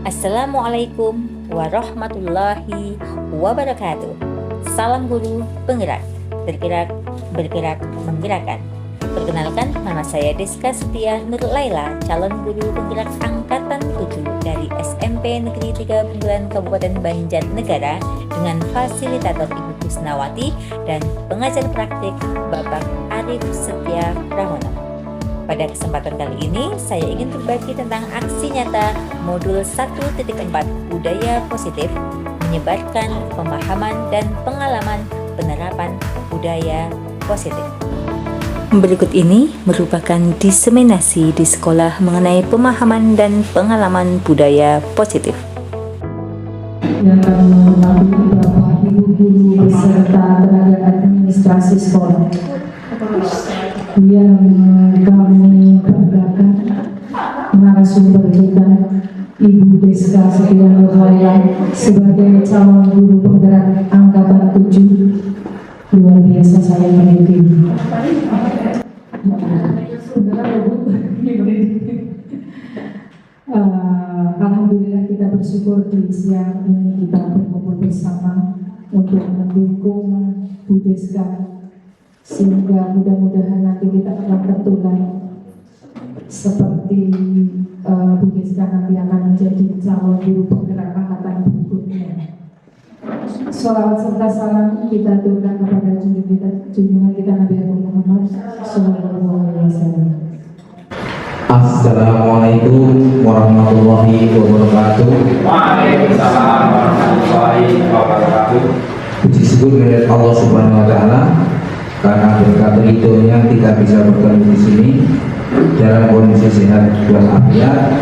Assalamualaikum warahmatullahi wabarakatuh. Salam guru penggerak, bergerak, menggerakkan. Perkenalkan, nama saya Deska Setia Nur Laila, calon guru penggerak angkatan 7 dari SMP Negeri 3 Bulan Kabupaten Banjarnegara dengan fasilitator Ibu Kusnawati dan pengajar praktik Bapak Arif Setia Pramono. Pada kesempatan kali ini, saya ingin berbagi tentang aksi nyata modul 1.4 budaya positif, menyebarkan pemahaman dan pengalaman penerapan budaya positif. Berikut ini merupakan diseminasi di sekolah mengenai pemahaman dan pengalaman budaya positif. Yang kami hormati Bapak Ibu guru beserta tenaga administrasi sekolah, yang kami banggakan narasumber kita Ibu Deska Setia Nur Laila sebagai calon guru penggerak angkatan 7. Luar biasa saya mendukung. Alhamdulillah kita bersyukur di siang ini kita berkumpul bersama untuk mendukung Bu Deska, sehingga mudah-mudahan nanti kita akan tertular seperti Bu Deska nanti akan menjadi calon guru penggerak angkatan berikutnya. Sholawat serta salam kita aturkan kepada junjungan kita Nabi Muhammad Sallallahu Alaihi Wasallam. Assalamualaikum warahmatullahi wabarakatuh. Waalaikumsalam warahmatullahi wabarakatuh. Puji syukur kepada Allah Subhanahu Wa Taala karena berkat ridhonya kita bisa bertemu di sini dalam kondisi sehat walafiat.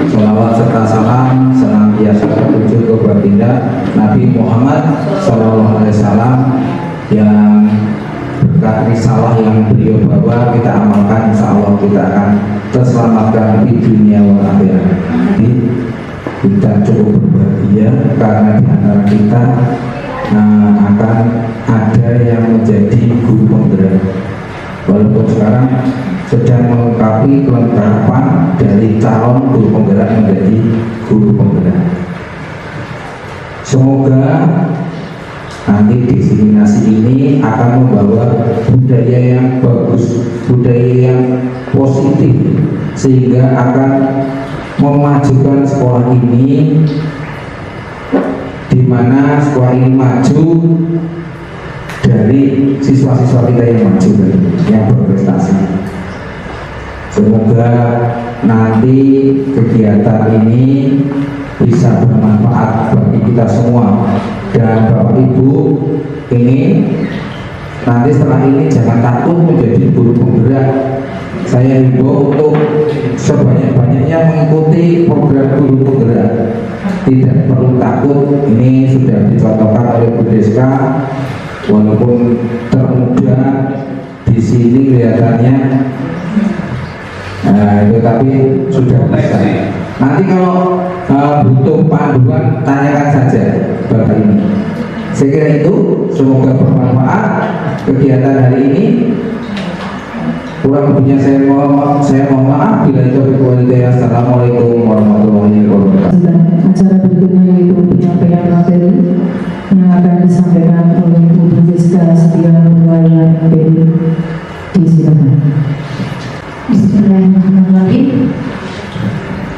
Sholawat serta salam senantiasa tertuju ke baginda Nabi Muhammad Sallallahu Alaihi Wasallam yang berkat risalah yang beliau bawa kita amalkan, insya Allah kita akan terselamatkan di dunia wal akhirat. Kita cukup berbahagia karena di antara kita akan ada yang menjadi guru penggerak, walaupun sekarang sedang melengkapi kelengkapan dari calon guru penggerak menjadi guru penggerak. Semoga nanti diseminasi ini akan membawa budaya yang bagus, budaya yang positif, sehingga akan memajukan sekolah ini, di mana sekolah ini maju dari siswa-siswa kita yang maju, yang berprestasi. Semoga nanti kegiatan ini bisa bermanfaat bagi kita semua, dan Bapak Ibu ingin nanti setelah ini jangan takut menjadi guru penggerak. Saya himbau untuk sebanyak-banyaknya mengikuti program guru penggerak. Tidak perlu takut, ini sudah dicontohkan oleh Bu Deska, walaupun termuda di sini kelihatannya, itu tapi sudah bisa. Nanti kalau butuh panduan, tanyakan saja Bapak ini. Saya kira itu, semoga bermanfaat kegiatan hari ini. Kurang lebihnya saya mohon maaf. Bila itu berkualitas. Assalamualaikum warahmatullahi wabarakatuh. Acara berikutnya yaitu penyampaian materi yang akan disampaikan oleh Bu Deska Setia Nur Laila MPD. Disilakan. Bismillahirrahmanirrahim.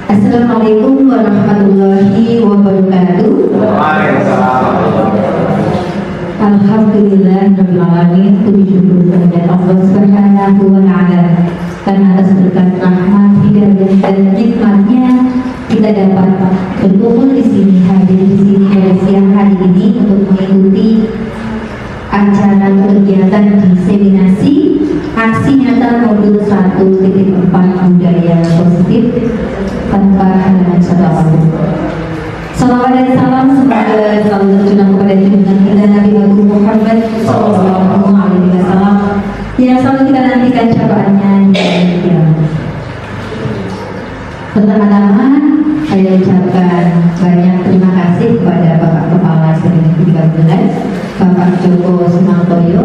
Assalamualaikum warahmatullahi wabarakatuh. Alhamdulillah rabbil alamin. Puji syukur kehadirat Allah Subhanahu wa taala karena atas berkat rahmat, hidayah dan nikmatnya kita dapat berkumpul di sini, hadir di sini pada siang hari ini untuk mengikuti acara kegiatan diseminasi aksi nyata modul 1.4 budaya positif tanpa halangan syaitan. Salawat dan salam semoga selalu tercurah kepada junjungan kita Nabi Muhammad Sallallahu Alaihi Wasallam yang selalu kita nantikan cabaannya di hari kiamat. Pertama-tama saya ucapkan banyak terima kasih kepada Bapak Kepala SMP 13 Bapak Joko Sumartoyo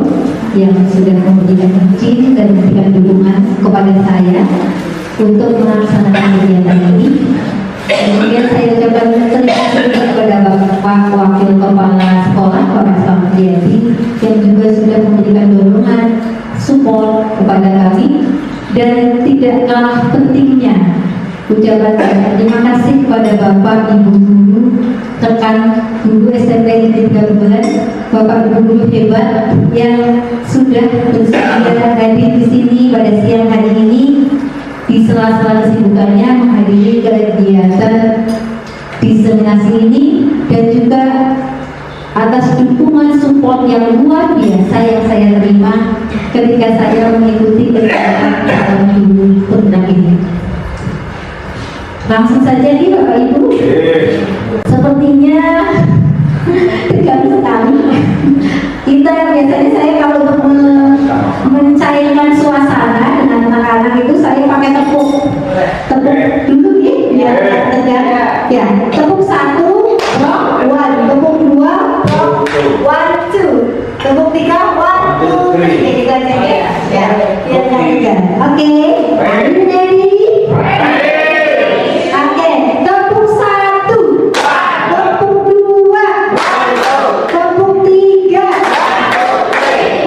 yang sudah memberikan izin dan memberikan dukungan kepada saya untuk melaksanakan kegiatan ini. Kemudian saya ucapkan Bapak Wakil Kepala Sekolah Bapak Selamat Riyadi yang juga sudah memberikan dorongan support kepada kami, dan tidak kalah pentingnya ucapan saya terima kasih kepada Bapak Ibu guru, rekan guru SMP Negeri 13, Bapak Ibu guru hebat yang sudah bersedia hadir di sini pada siang hari ini di sela-sela kesibukannya menghadiri kegiatan diseminasi ini, dan juga atas dukungan support yang luar biasa yang saya terima ketika saya mengikuti kegiatan guru penggerak ini. Langsung saja nih Bapak Ibu, sepertinya tegang sekali. Kita biasanya saya kalau untuk mencairkan suasana dengan anak-anak itu saya pakai tepuk dulu nih biar tegang. Ya, tepuk 1, rock, 1, tepuk 2, rock, 1, 2, tepuk 3, 1, 2, 3. Gitu aja ya. Ya, biar nggak tegang. Oke, are you ready? Oke, tepuk 1, tepuk 2, tepuk 3,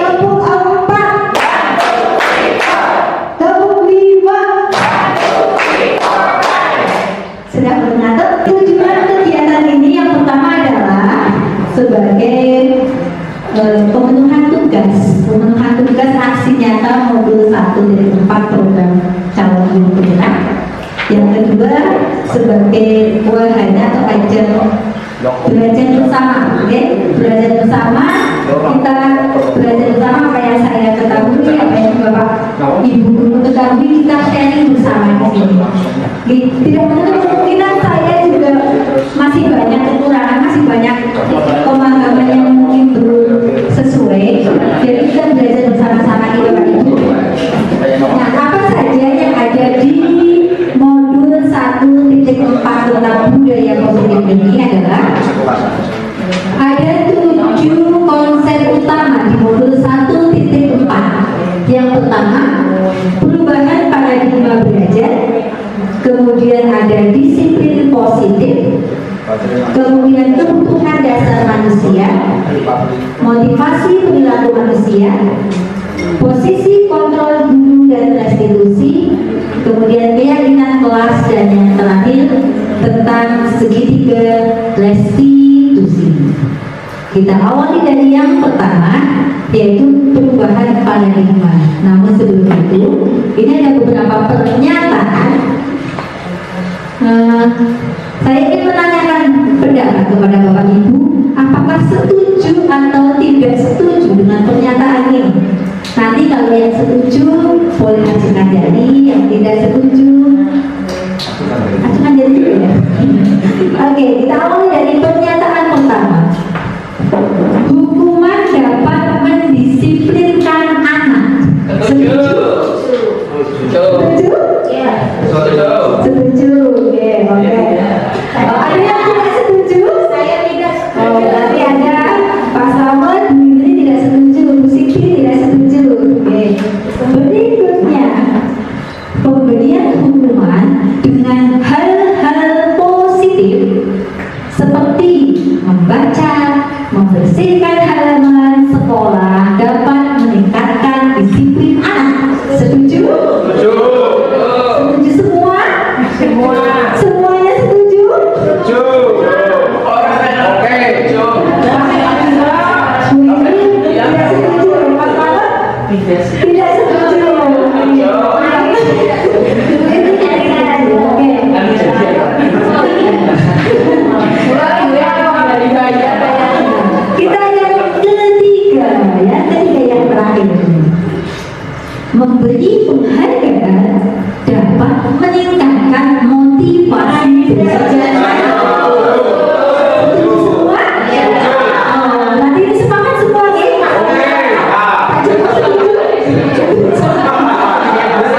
tepuk 4, tepuk 5. Sudah mengatur. Tujuan kegiatan ini yang pertama adalah sebagai pemenuhan tugas aksi nyata modul 1 dari 4 program calon guru penggerak. Yang kedua sebagai wahana atau ajang belajar bersama, oke? Belajar bersama, kita belajar bersama apa yang saya ketahui, apa yang Bapak Ibu guru ketahui, kita sharing bersama di sini. Tidak menutup kemungkinan saya juga masih banyak kekurangan, masih banyak pemahaman yang mungkin belum sesuai. Jadi kita belajar bersama-sama ini Bapak Ibu. Nah, apa saja yang ada di modul 1.4 tentang budaya positif ini adalah ada 7 konsep utama di modul 1.4. Yang pertama, perubahan paradigma belajar. Kemudian ada disiplin positif, kemudian kebutuhan dasar manusia, motivasi perilaku manusia, posisi kontrol guru dan restitusi, kemudian keyakinan kelas, dan yang terakhir tentang segitiga restitusi. Kita awali dari yang pertama, yaitu perubahan paradigma. Namun sebelum itu, ini ada beberapa pernyataan. Saya ingin menanyakan pendapat kepada Bapak Ibu, apakah setuju atau tidak setuju dengan pernyataan ini? Nanti kalau yang setuju boleh ajukan jari, yang tidak setuju ajukan jari juga ya. Oke, kita awali dari pernyataan pertama. Hukuman dapat mendisiplinkan anak. Setuju? Setuju? Setuju. Oke. Ada yang tidak setuju? Saya tidak setuju. Oh, berarti ada Pak Slamet, Bu Indri tidak setuju, Bu Siti tidak setuju. Oke. Berikutnya, pemberian hukuman dengan hal-hal positif seperti membaca, membersihkan halaman sekolah dapat meningkatkan disiplin anak. Setuju? Setuju. Setuju semua? Semua. Semuanya setuju? Setuju. Oke. Tidak setuju. Tidak setuju. Kita yang ketiga yang terakhir, memberi penghargaan dapat meningkatkan motivasi belajar. Semua? Oh, nanti ini sepakat semua ya?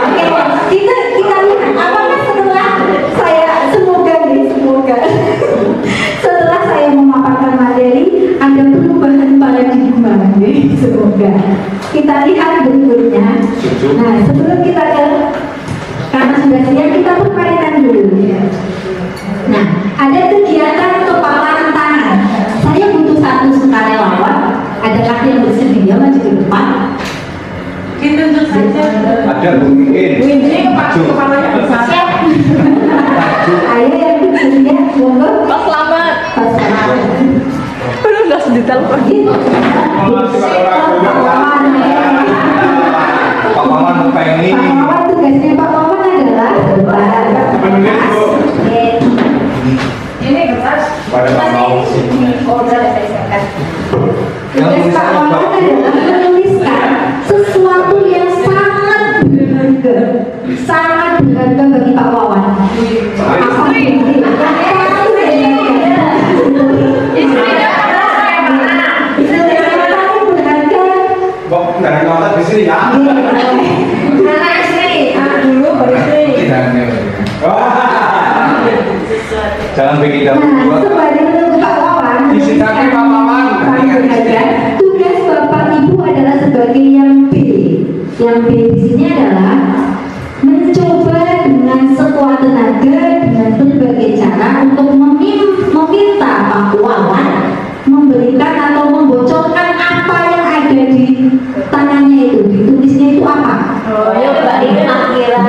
Oke, kita lihat apakah setelah saya semoga setelah saya memaparkan materi ada perubahan paradigma, semoga. Kita lihat berikutnya. Nah, sebelum kita karena sudah siap, kita permainan dulu. Nah, ada kegiatan kepalan tangan. yang bersedia maju ke depan. Ditunjuk saja. Ada mungkin. Ini kepalanya besar. Siap. Ayo yang bersedia, monggo. Pak Selamat. Pak Selamat. Aduh, udah sedetail kok. Pak Maman pengen. Pak Maman, tugasnya Pak Maman adalah Menunggu, Bu. Ini kertas. Pada Pak mau sini. Oh, udah saya siapkan. tugas Pak Maman adalah menuliskan sesuatu yang sangat berharga bagi Pak Wawan. Apa ini? Kok nggak ada kontak di sini ya? Anak istri, dulu baru istri. Wah. Jangan bikin dapur Nah, dua. sembari menunggu Pak Wawan, Disitakan Pak Maman. tugas Bapak Ibu adalah sebagai yang B. Yang B di sini adalah mencoba dengan sekuat tenaga dengan berbagai cara untuk meminta Pak Wawan memberikan atau membocorkan apa yang ada di tangannya itu, ditulisnya itu apa? Oh, ya Mbak Ina akhiran.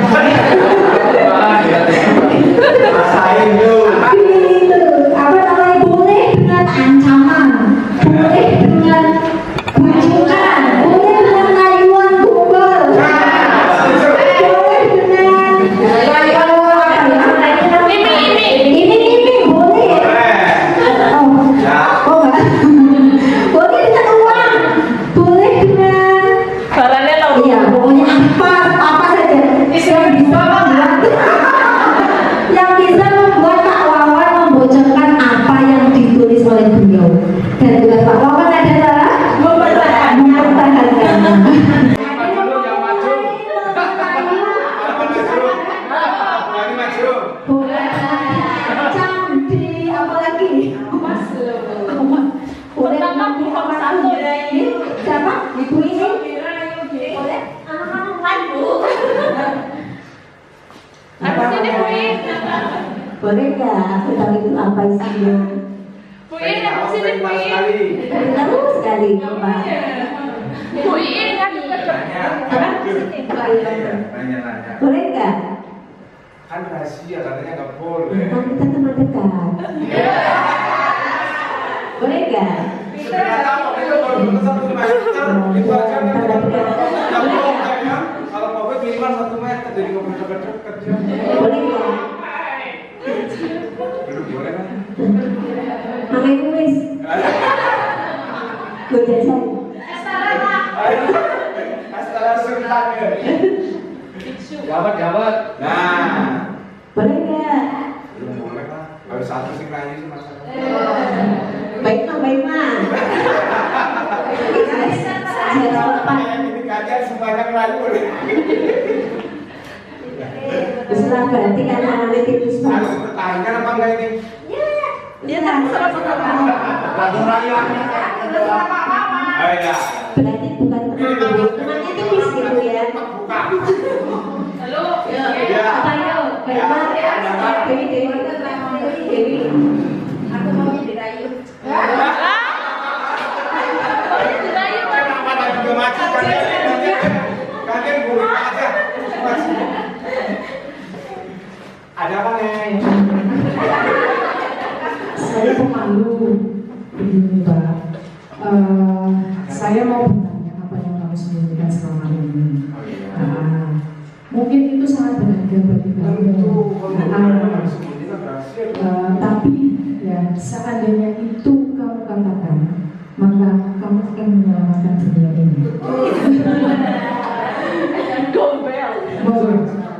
Rasain yuk. Gitu, apa namanya, boleh dengan ancaman, boleh dengan bujukan, boleh dengan rayuan Google, boleh dengan ini boleh. Oh, oh enggak. Boleh dengan uang, boleh dengan Barangnya tahu. iya, pokoknya apa saja yang bisa membuat Pak Wawan membocorkan apa yang ditulis oleh beliau. Dan tugas Pak Wawan adalah mempertahankan. Yang maju. Yang maju. Boleh candi apa lagi? Boleh Pertama, bukan satu, ini siapa? Ibu ini? Boleh? Anak-anak lain, Bu. Aku sini, Bu In. Boleh nggak aku tahu itu apa isinya? Bu In, aku sini, Bu In. Terus sekali Pak. Bu In, kan dekat. Nanya-nanya. Boleh nggak? Kan rahasia katanya nggak boleh. Kan kita teman dekat. Boleh nggak? Sudah tahu itu baru satu meter itu aja kan nggak bohong ya. Kalau covid minimal 1 meter jadi nggak boleh dekat-dekat ya. Boleh nggak? Belum boleh kan? Pakai kuis. Gojek saya. Astara sultan ya. Gawat. Nah. Boleh nggak? Belum boleh kan? Harus satu sih kayaknya sih mas. Baik mah. Saya sopan. Ini kalian semuanya melayu boleh. Setelah berarti kan namanya tipis Harus banget. pertahankan apa enggak ini? Dia tak salah sama. Lagu raya. Oh iya. Berarti bukan teman, temannya tipis gitu ya. Buka. Halo. Ya. Apa yuk? Baik mah. Dewi. Aku mau dirayu. Kenapa tak juga maju kalian boleh aja. Ada apa nih? Saya pemalu. Begini Pak. Saya mau bertanya apa yang kamu sembunyikan selama ini. Nah, mungkin itu sangat berharga bagi kamu. Tapi ya seandainya itu kamu katakan, maka kamu akan menyelamatkan dunia ini. Gombel.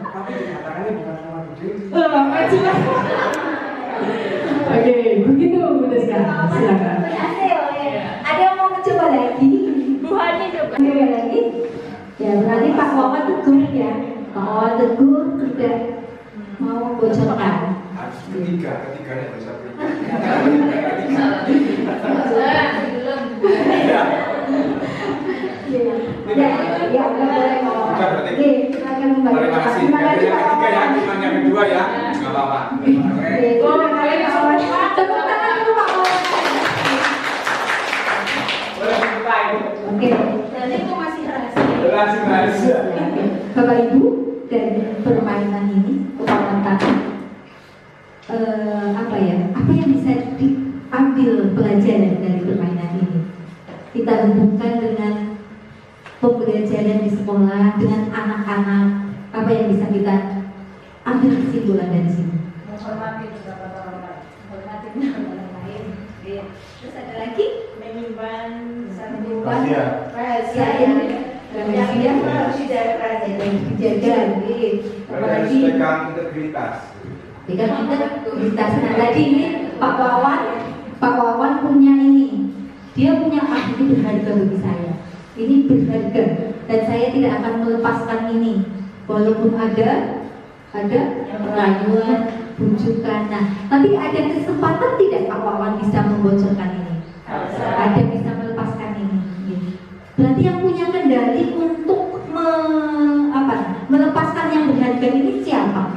Tapi dikatakannya bukan sama gede. Oke, begitu Bu Deska. Silakan. Ada yang mau mencoba lagi? Bu Hani coba. Coba lagi? Ya berarti Pak Wawan tegur ya. Pak Wawan tegur sudah mau membocorkan. Harus ketiganya bisa berubah. Ya, boleh ngomong. Bukan berarti. Oke, silakan kembali. Terima kasih. Terima kasih Yang Pak ketiga ya, Wawan. cuma yang kedua ya. Nggak apa-apa. Oke, terima kasih Pak Wawan. Tepuk tangan dulu Pak Wawan. Boleh buka itu. Rahasia. Bapak Ibu, dari permainan ini kekuatan apa yang bisa diambil pelajaran dari permainan ini? Kita hubungkan dengan pembelajaran di sekolah dengan anak-anak, apa yang bisa kita ambil kesimpulan dari sini? Menghormati pendapat orang lain. Menghormati orang lain. Terus ada lagi? Menyimpan satu Rahasia. rahasia yang harus dijaga, Harus pegang integritas. Jika kita nah tadi ini Pak Wawan punya ini, dia punya ini berharga bagi saya. Ini berharga dan saya tidak akan melepaskan ini, walaupun ada rayuan, bujukan. Nah, tapi ada kesempatan tidak Pak Wawan bisa membocorkan ini? Ada bisa melepaskan ini. Berarti yang punya kendali untuk melepaskan yang berharga ini siapa?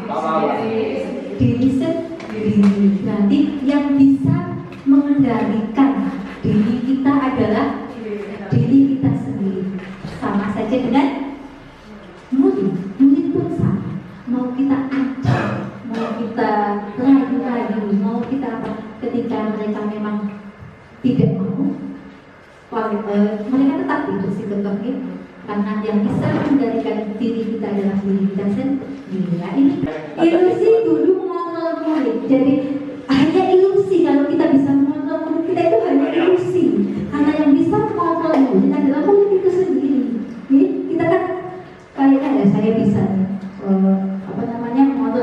Diri sendiri. Berarti yang bisa mengendalikan diri kita adalah diri kita sendiri. Sama saja dengan murid pun sama. Mau kita ancam, mau kita rayu-rayu, mau kita apa? Ketika mereka memang tidak mau, mereka tetap hidup si kekeh, karena yang bisa mengendalikan diri kita adalah diri kita sendiri. Nah, ini ilusi dulu mengontrol murid. Jadi hanya ilusi kalau kita bisa mengontrol murid kita itu hanya ilusi. Karena yang bisa mengontrol murid adalah murid itu sendiri. Jadi kita kan kayaknya saya bisa mengontrol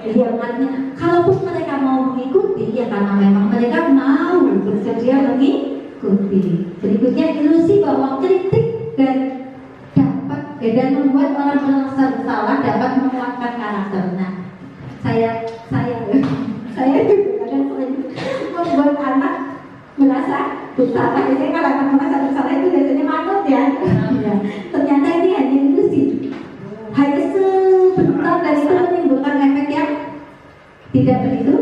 hianatnya. Kalaupun mereka mau mengikuti ya karena memang mereka mau bersedia mengikuti. Berikutnya ilusi bahwa kritik dan membuat orang merasa bersalah dapat menguatkan karakter. Nah, saya juga membuat anak merasa bersalah. Biasanya kalau anak merasa bersalah itu biasanya manut ya. Ternyata ini hanya ilusi. Hanya sebentar dan itu menimbulkan efek yang tidak begitu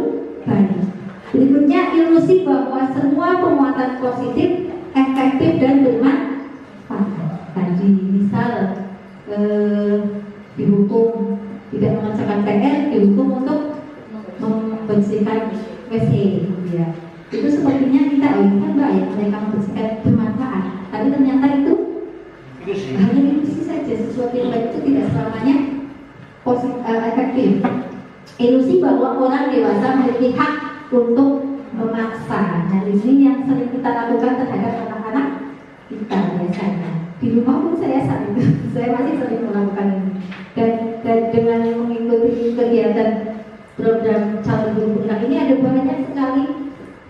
baik. Berikutnya ilusi bahwa semua penguatan positif efektif dan bermanfaat. Tadi misal dihukum tidak mengerjakan PR, dihukum untuk membersihkan WC, ya. Itu sepertinya kita kan baik, mereka membersihkan bermanfaat, tapi ternyata itu hanya ilusi saja. Sesuatu yang baik itu tidak selamanya positif, efektif. Ilusi bahwa orang dewasa memiliki hak untuk memaksa. Nah, ini yang sering kita lakukan terhadap anak-anak kita biasanya. Di rumah pun saya masih sering melakukan ini. Dan dengan mengikuti kegiatan program calon guru penggerak ini ada banyak sekali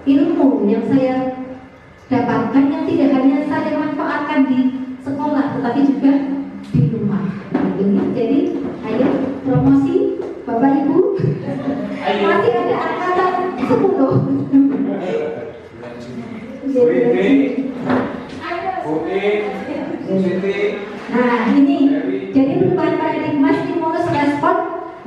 ilmu yang saya dapatkan yang tidak hanya saya manfaatkan di sekolah, tetapi juga di rumah. Jadi, ayo promosi Bapak Ibu. Masih ada angkatan 10. Nah ini, jadi perubahan paradigma stimulus respon.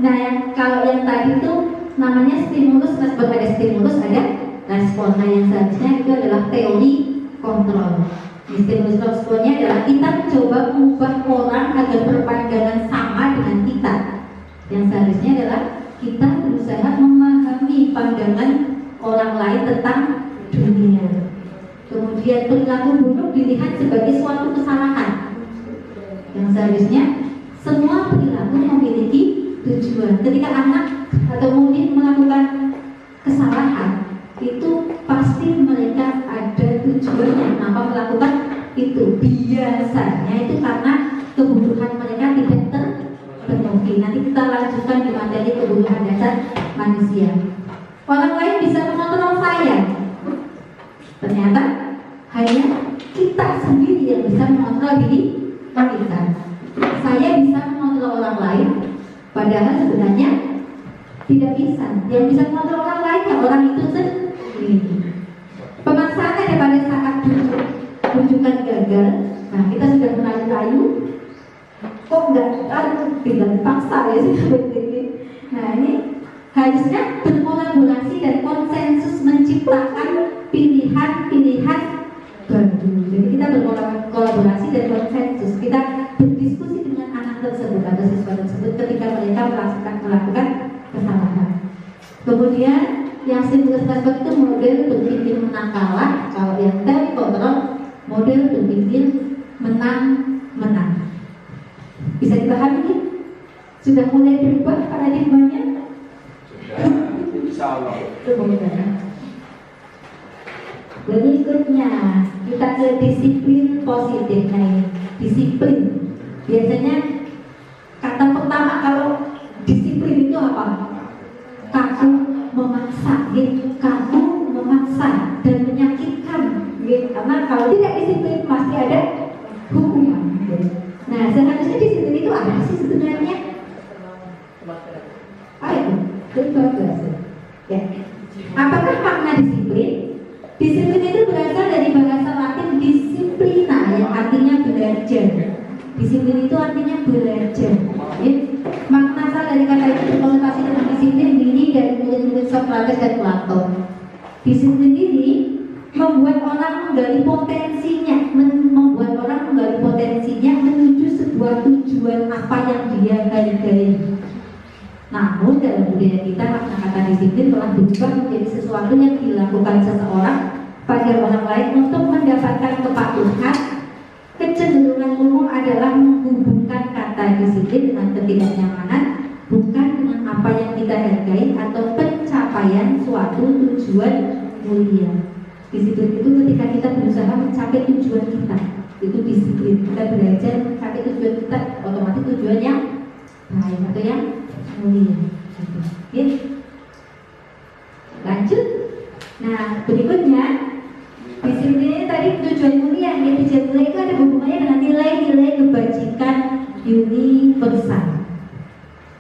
Nah kalau yang tadi itu namanya stimulus respon, ada stimulus ada respon. Nah yang seharusnya itu adalah teori kontrol. Stimulus responnya adalah kita coba mengubah orang agar berpandangan sama dengan kita. Yang seharusnya adalah kita berusaha memahami pandangan orang lain tentang dunia. Kemudian perilaku buruk dilihat sebagai suatu kesalahan. Yang seharusnya semua perilaku memiliki tujuan. Ketika anak atau murid melakukan kesalahan, itu pasti mereka ada tujuannya kenapa melakukan itu. Biasanya itu karena kebutuhan mereka tidak terpenuhi. Nanti kita lanjutkan di materi kebutuhan dasar manusia. Orang lain bisa mengontrol saya. Ternyata hanya kita sendiri yang bisa mengontrol diri kita. Saya bisa mengontrol orang lain, padahal sebenarnya tidak bisa. Yang bisa mengontrol orang lain ya orang itu sendiri. Pemaksaan ada pada saat rujukan gagal. Nah kita sudah merayu-rayu, kok enggak tidak dipaksa ya seperti ini. Nah ini harusnya berkolaborasi dan konsensus menciptakan pilihan-pilihan baru. Jadi kita berkolaborasi dan konsensus, kita berdiskusi melakukan kesalahan. Kemudian yang stimulus respon itu model berpikir menang kalah, kalau yang time control model berpikir menang. Bisa dipahami? Sudah mulai berubah paradigmanya? Insya Allah. Berikutnya kita ke disiplin positif. Nah ini disiplin. Biasanya kata pertama kalau disiplin itu apa? Kaku memaksa, kaku memaksa dan menyakitkan. Karena kalau tidak disiplin pasti ada hukuman. Nah seharusnya disiplin itu apa sih sebenarnya? Ayo, ya. Apakah makna disiplin? Disiplin itu berasal dari bahasa Latin disiplina yang artinya belajar. Disiplin itu artinya belajar. Ya. Makna asal dari kata itu berkonotasi dengan disiplin ini dari murid-murid Socrates dan Plato. Disiplin ini membuat orang menggali potensinya, menuju sebuah tujuan apa yang dia gali-gali. Namun dalam budaya kita makna kata disiplin telah berubah menjadi sesuatu yang dilakukan seseorang pada orang lain untuk mendapatkan kepatuhan. Kecenderungan umum adalah menghubungkan kata disiplin dengan ketidaknyamanan, bukan dengan apa yang kita hargai atau pencapaian suatu tujuan mulia. Disiplin itu ketika kita berusaha mencapai tujuan kita, itu disiplin. Kita belajar mencapai tujuan kita, otomatis tujuan yang baik atau yang mulia. Ya. Lanjut. Nah berikutnya disiplin ini tadi tujuan mulia. Tujuan mulia itu ada hubungannya dengan nilai-nilai kebajikan universal.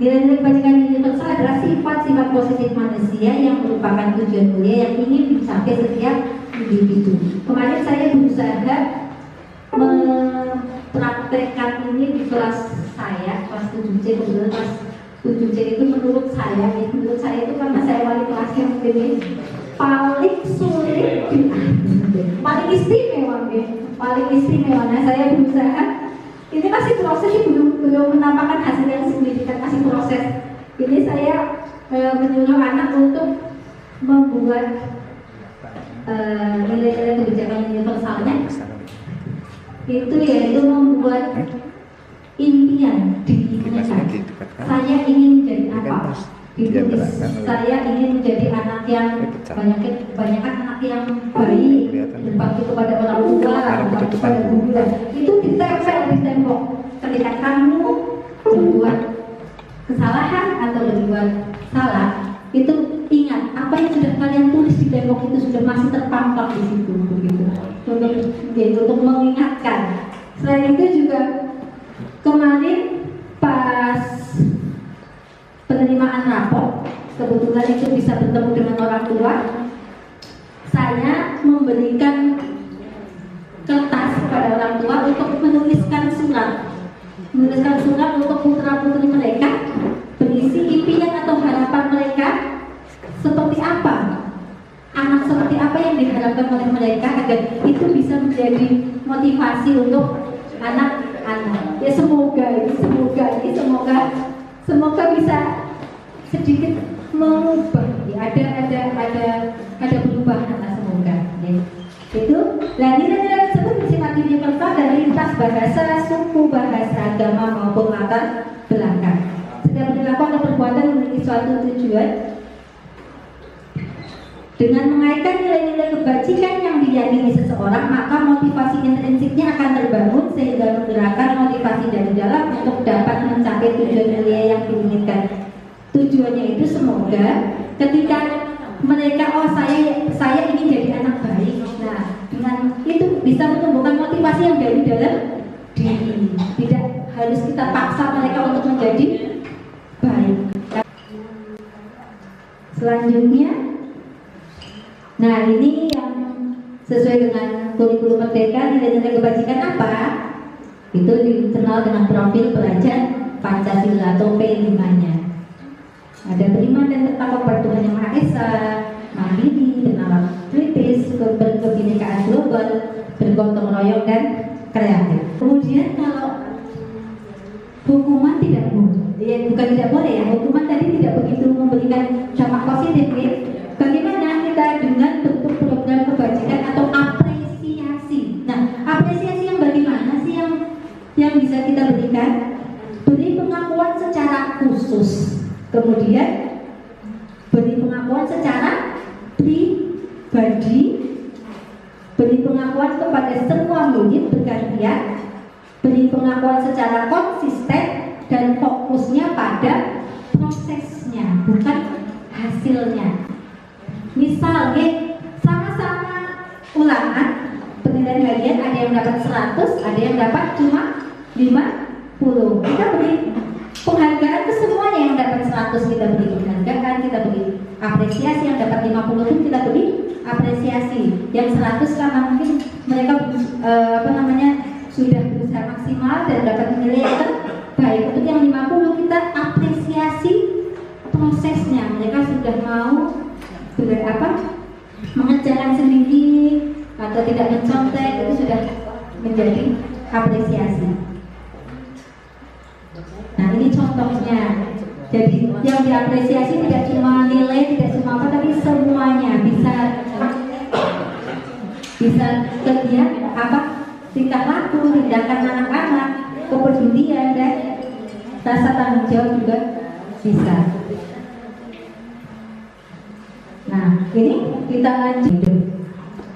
Nilai-nilai kebajikan universal adalah sifat-sifat positif manusia yang merupakan tujuan mulia yang ingin dicapai setiap individu. Kemarin saya berusaha mempraktekkan ini di kelas saya, kelas 7C. Kebetulan kelas 7C itu menurut saya itu karena saya wali kelasnya mungkin ini paling sulit, paling istimewa. Nah saya berusaha, ini masih proses, belum menampakkan hasil yang signifikan, masih proses. Ini saya menyuruh anak untuk membuat nilai-nilai kebijakan universalnya, itu yaitu membuat impian di mereka. Saya ingin menjadi apa? Ditulis. Saya ingin menjadi anak yang banyak anak yang baik, berbakti kepada orang tua, berbakti kepada guru. Itu ditempel di tembok. Ketika kamu berbuat kesalahan atau berbuat salah, itu ingat apa yang sudah kalian tulis di tembok itu sudah masih terpampang di situ, begitu. Untuk mengingatkan. Selain itu juga kemarin pas penerimaan rapor, kebetulan itu bisa bertemu dengan orang tua, saya memberikan kertas kepada orang tua untuk menuliskan surat untuk putra-putri mereka berisi impian atau harapan mereka seperti apa, anak seperti apa yang diharapkan oleh mereka agar itu bisa menjadi motivasi untuk anak-anak. Ya semoga bisa sedikit mengubah. Ya, ada perubahan lah semoga. Ya. Itu. Nah nilai-nilai tersebut bersifat universal dan lintas bahasa, suku, bahasa, agama maupun latar belakang. Setiap perilaku atau perbuatan memiliki suatu tujuan. Dengan mengaitkan nilai-nilai kebajikan yang diyakini seseorang, maka motivasi intrinsiknya akan terbangun sehingga menggerakkan motivasi dari dalam untuk dapat mencapai tujuan mulia yang diinginkan. Tujuannya itu semoga ketika mereka saya ingin jadi anak baik. Nah, dengan itu bisa menumbuhkan motivasi yang dari dalam diri. Tidak harus kita paksa mereka untuk menjadi baik. Selanjutnya, nah ini yang sesuai dengan kurikulum Merdeka, nilai-nilai kebajikan apa? Itu dikenal dengan profil pelajar Pancasila atau P5-nya. Ada beriman dan bertakwa pada Tuhan Yang Maha Esa, mandiri, bernalar kritis, berkebinekaan global, bergotong royong dan kreatif. Kemudian kalau hukuman tidak boleh, ya, bukan tidak boleh ya, hukuman tadi tidak begitu memberikan dampak positif ya. Bagaimana kita dengan bentuk program kebajikan atau apresiasi? Nah, apresiasi yang bagaimana sih yang bisa kita berikan? Beri pengakuan secara khusus, kemudian beri pengakuan secara pribadi, beri pengakuan kepada semua unit bergantian, beri pengakuan secara konsisten dan fokusnya pada prosesnya, bukan hasilnya. Misalnya sama-sama ulangan penilaian harian, ada yang dapat 100, ada yang dapat cuma 50. Kita beri penghargaan ke semuanya. Yang dapat 100 kita beri penghargaan, kita beri apresiasi. Yang dapat 50 pun kita beri apresiasi. Yang 100 karena mungkin mereka sudah berusaha maksimal dan dapat nilai yang terbaik. Untuk yang 50 kita apresiasi prosesnya. Mereka sudah mau mengerjakan sendiri atau tidak mencontek, itu sudah menjadi apresiasi. Nah, ini contohnya. Jadi yang diapresiasi tidak cuma nilai, tidak cuma apa, tapi semuanya bisa kegiatan tingkah laku, tindakan anak-anak, kepedulian dan rasa tanggung jawab juga bisa. Nah, ini kita lanjut.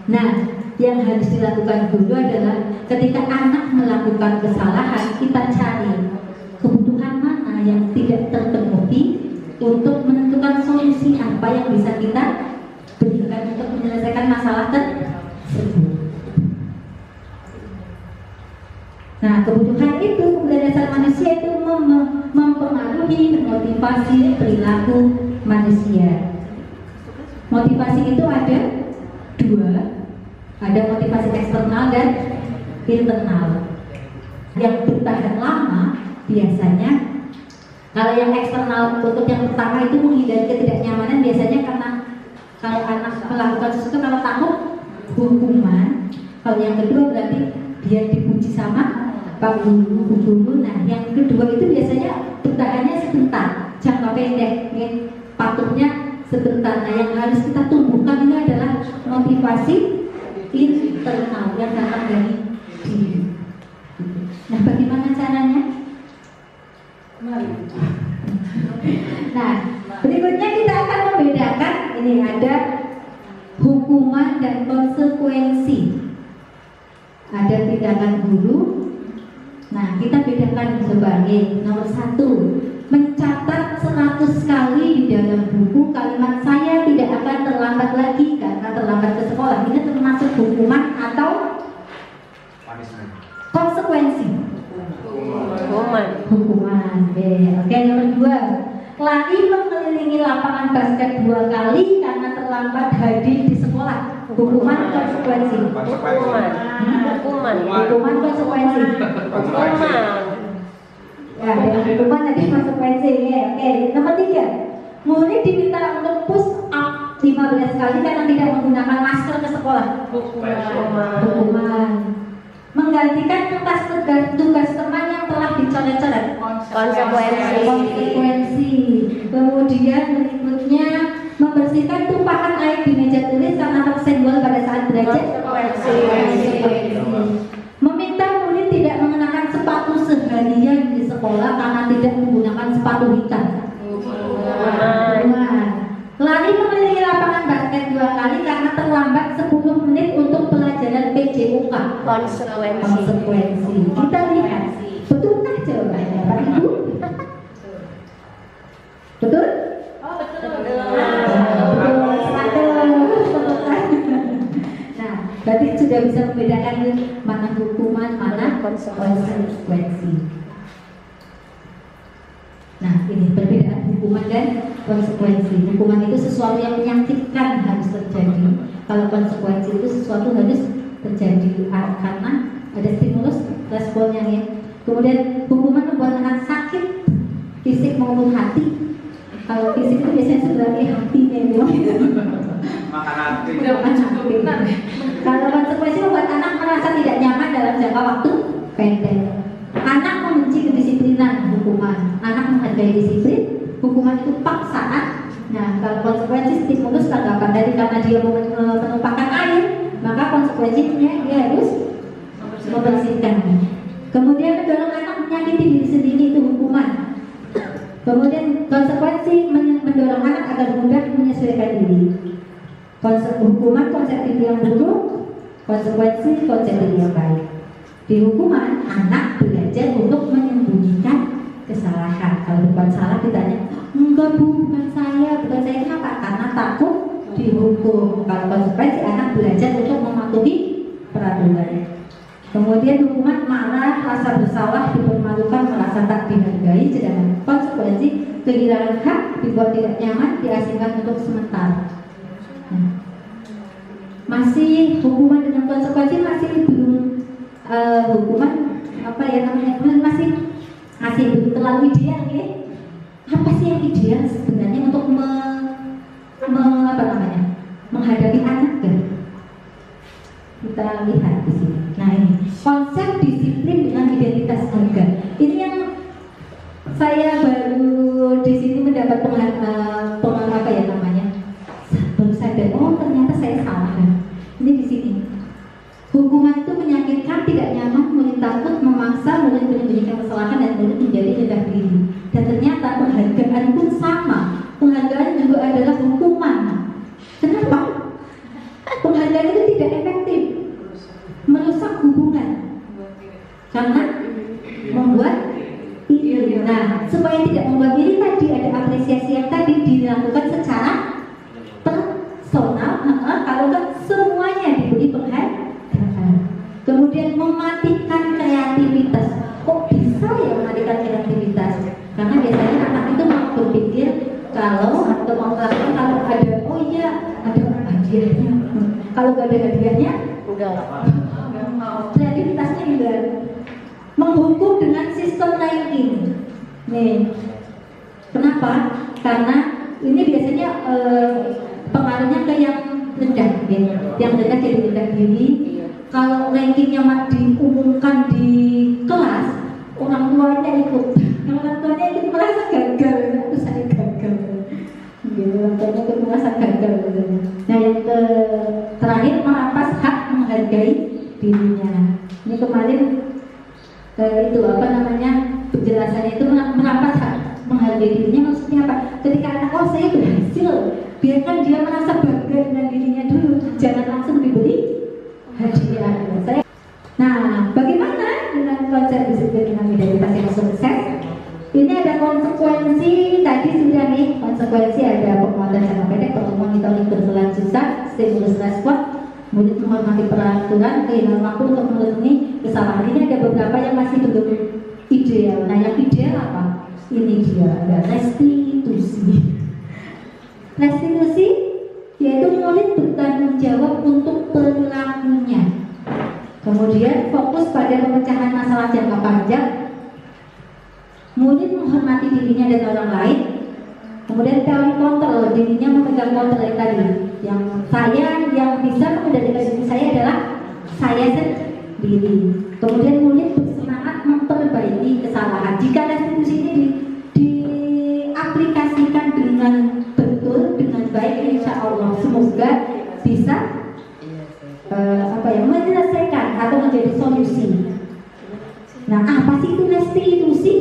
Nah, yang harus dilakukan dulu adalah ketika anak melakukan kesalahan, kita cari kebutuhan mana yang tidak terpenuhi untuk menentukan solusi apa yang bisa kita berikan untuk menyelesaikan masalah tersebut. Nah, kebutuhan itu, kebutuhan dasar manusia itu mempengaruhi motivasi perilaku manusia. Motivasi itu ada dua, ada motivasi eksternal dan internal. Yang bertahan lama biasanya, kalau yang eksternal untuk yang pertama itu menghindari ketidaknyamanan, biasanya karena kalau anak melakukan sesuatu kalau takut hukuman. Kalau yang kedua berarti dia dipuji sama Pak Guru. Nah, yang kedua itu biasanya bertahannya sebentar, jangka pendek, patutnya sebentar. Nah, yang harus kita tumbuhkan ini adalah motivasi internal yang datang dari diri. Nah, bagaimana caranya? Nah, berikutnya kita akan membedakan, ini ada hukuman dan konsekuensi. Ada tindakan guru. Nah, kita bedakan sebagai nomor 1, mencatat 100 kali di dalam buku kalimat "saya tidak akan terlambat lagi karena terlambat ke sekolah". Ini termasuk hukuman atau konsekuensi? Hukuman. Oke, nomor 2, lari mengelilingi lapangan basket 2 kali karena terlambat hadir di sekolah. Hukuman, konsekuensi? Hukuman, konsekuensi? Ya, dengan hukuman tadi konsekuensi. Oke, nomor 3, murid diminta untuk push up 15 kali karena tidak menggunakan masker ke sekolah. Hukuman. Menggantikan kertas tugas teman yang telah dicoret-coret. Konsekuensi. Kemudian berikutnya, membersihkan tumpahan air di meja tulis karena tersenggol pada saat belajar. Konsekuensi. Meminta murid tidak mengenakan sepatu seharian di sekolah karena tidak menggunakan sepatu hitam. Lari mengelilingi lapangan basket 2 kali karena terlambat 10 menit untuk pelajaran PJOK. Konsekuensi. Kita lihat, betulkah jawabannya, Pak Ibu? Betul? Oh, betul. Nah, berarti sudah bisa membedakan mana hukuman, mana konsekuensi. Nah, ini perbedaan hukuman dan konsekuensi. Hukuman itu sesuatu yang menyakitkan harus terjadi. Kalau konsekuensi itu sesuatu harus terjadi karena ada stimulus responnya ya. Kemudian hukuman membuat anak sakit fisik maupun hati. Kalau fisik itu biasanya sebagai hatinya ya. Makan hati. Kalau konsekuensi membuat anak merasa tidak nyaman dalam jangka waktu pendek. Anak membenci kedisiplinan, hukuman. Anak menghargai disiplin, hukuman itu paksaan. Nah, kalau konsekuensi stimulus tanggapan dari karena dia menumpahkan air, maka konsekuensinya dia harus membersihkan. Kemudian mendorong anak menyakiti diri sendiri itu hukuman. Kemudian konsekuensi mendorong anak agar mudah menyesuaikan diri. Hukuman konsekuensi yang buruk, konsekuensi konsekuensi yang baik. Di hukuman, anak belajar untuk menyembunyikan kesalahan. Kalau bukan salah ditanya, enggak bu, bukan saya. Kenapa? Karena takut dihukum. Kalau konsekuensi, anak belajar untuk mematuhi peraturan. Kemudian hukuman marah, rasa bersalah, dipermalukan, merasa tak dihargai. Sedangkan konsekuensi kehilangan hak, dibuat tidak nyaman, diasingkan untuk sementara. Masih hukuman dengan konsekuensi masih belum hukuman apa ya namanya, masih belum terlalu ideal ya. Apa sih yang ideal sebenarnya untuk menghadapi anak kan? Kita lihat di sini. Nah ini konsep disiplin dengan identitas harga. Ini yang saya baru di sini mendapat apa ya namanya, baru sadar, oh ternyata saya salah kan. Ini di sini. Hukuman itu menyakitkan, tidak nyaman, murid takut, memaksa, murid menyembunyikan kesalahan, dan murid menjadi rendah diri. Dan ternyata penghargaan pun sama. Penghargaan juga adalah hukuman. Kenapa? Penghargaan itu tidak efektif, merusak hubungan, karena membuat iri. Nah, supaya tidak membuat iri tadi ada apresiasi yang tadi dilakukan secara personal. Kalau kan semuanya diberi penghargaan. Kemudian mematikan kreativitas. Kok bisa ya mematikan kreativitas? Karena biasanya anak itu mau berpikir kalau atau mau melakukan kalau ada, oh iya ada hadiahnya. Kalau gak ada hadiahnya, kreativitasnya juga menghukum dengan sistem ranking. Nih, kenapa? Karena ini biasanya pengaruhnya ke yang rendah, gitu. Yang rendah jadi rendah diri. Kalau rankingnya diumumkan di kelas, orang tuanya ikut. Kalau orang tuanya ikut merasa gagal, aku saya gagal. Gitu, orang tuanya ikut merasa gagal. Nah, yang terakhir merampas hak menghargai dirinya. Ini kemarin itu apa namanya penjelasannya itu merampas hak menghargai dirinya. Maksudnya apa? Ketika anak, oh saya berhasil, biarkan dia merasa bangga dengan dirinya dulu, jangan langsung diberi hadiah. Nah, bagaimana dengan konsep disiplin dengan identitas yang sukses? Ini ada konsekuensi tadi sudah nih, konsekuensi ada penguatan jangka pendek, monitoring berkelanjutan, stimulus respon, murid menghormati peraturan, kehilangan waktu untuk memenuhi kesalahan. Ini ada beberapa yang masih belum ideal. Nah, yang ideal apa? Ini dia, ada restitusi. Restitusi yaitu murid bertanggung jawab untuk perilakunya. Kemudian fokus pada pemecahan masalah jangka panjang. Murid menghormati dirinya dan orang lain. Kemudian teori kontrol, dirinya memegang kontrol yang tadi. Yang saya yang bisa mengendalikan diri saya adalah saya sendiri. Kemudian murid bersemangat memperbaiki kesalahan. Jika restitusi ini diaplikasikan dengan betul, dengan baik, insya Allah semoga bisa menyelesaikan atau menjadi solusi. Nah, apa sih itu restitusi?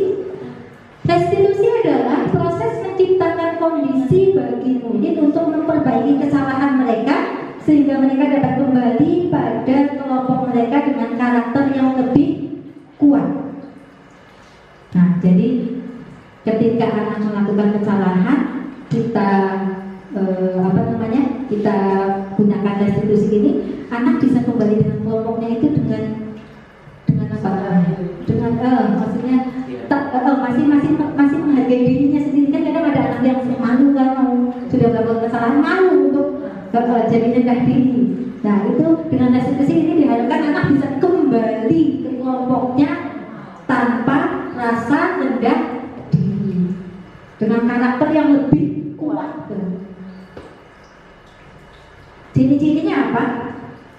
Restitusi adalah proses menciptakan kondisi bagi murid untuk memperbaiki kesalahan mereka sehingga mereka dapat kembali pada kelompok mereka dengan karakter yang lebih kuat. Nah, jadi ketika anak melakukan kesalahan, kita kita gunakan restitusi ini, anak bisa kembali dengan kelompoknya itu dengan apa? Dengan maksudnya masih menghargai dirinya sendiri. Kan kadang ada anak yang malu kan, sudah melakukan kesalahan malu untuk jadi rendah diri. Nah, itu dengan restitusi ini diharapkan anak bisa kembali ke kelompoknya tanpa rasa rendah diri, dengan karakter yang lebih kuat. Ciri-cirinya apa?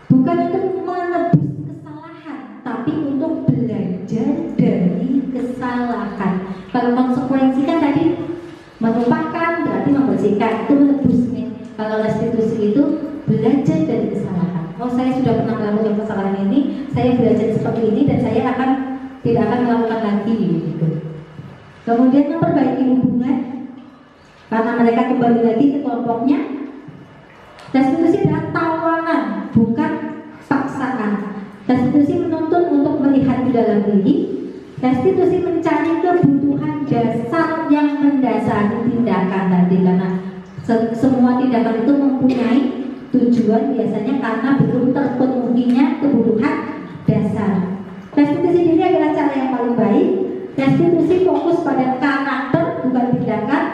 Bukan untuk menebus kesalahan, tapi untuk belajar dari kesalahan. Kalau konsekuensi kan kalau restitusi itu belajar dari kesalahan. Oh, saya sudah pernah melakukan kesalahan ini, saya belajar seperti ini dan saya tidak akan melakukan lagi gitu. Kemudian memperbaiki hubungan karena mereka kembali lagi ke kelompoknya. Restitusi adalah tawanan, bukan paksaan. Restitusi menuntut untuk melihat di dalam diri. Restitusi mencari kebutuhan dasar yang mendasari tindakan tadi, karena semua tindakan itu mempunyai tujuan biasanya karena belum terpenuhinya kebutuhan dasar. Restitusi diri adalah cara yang paling baik. Restitusi fokus pada karakter bukan tindakan.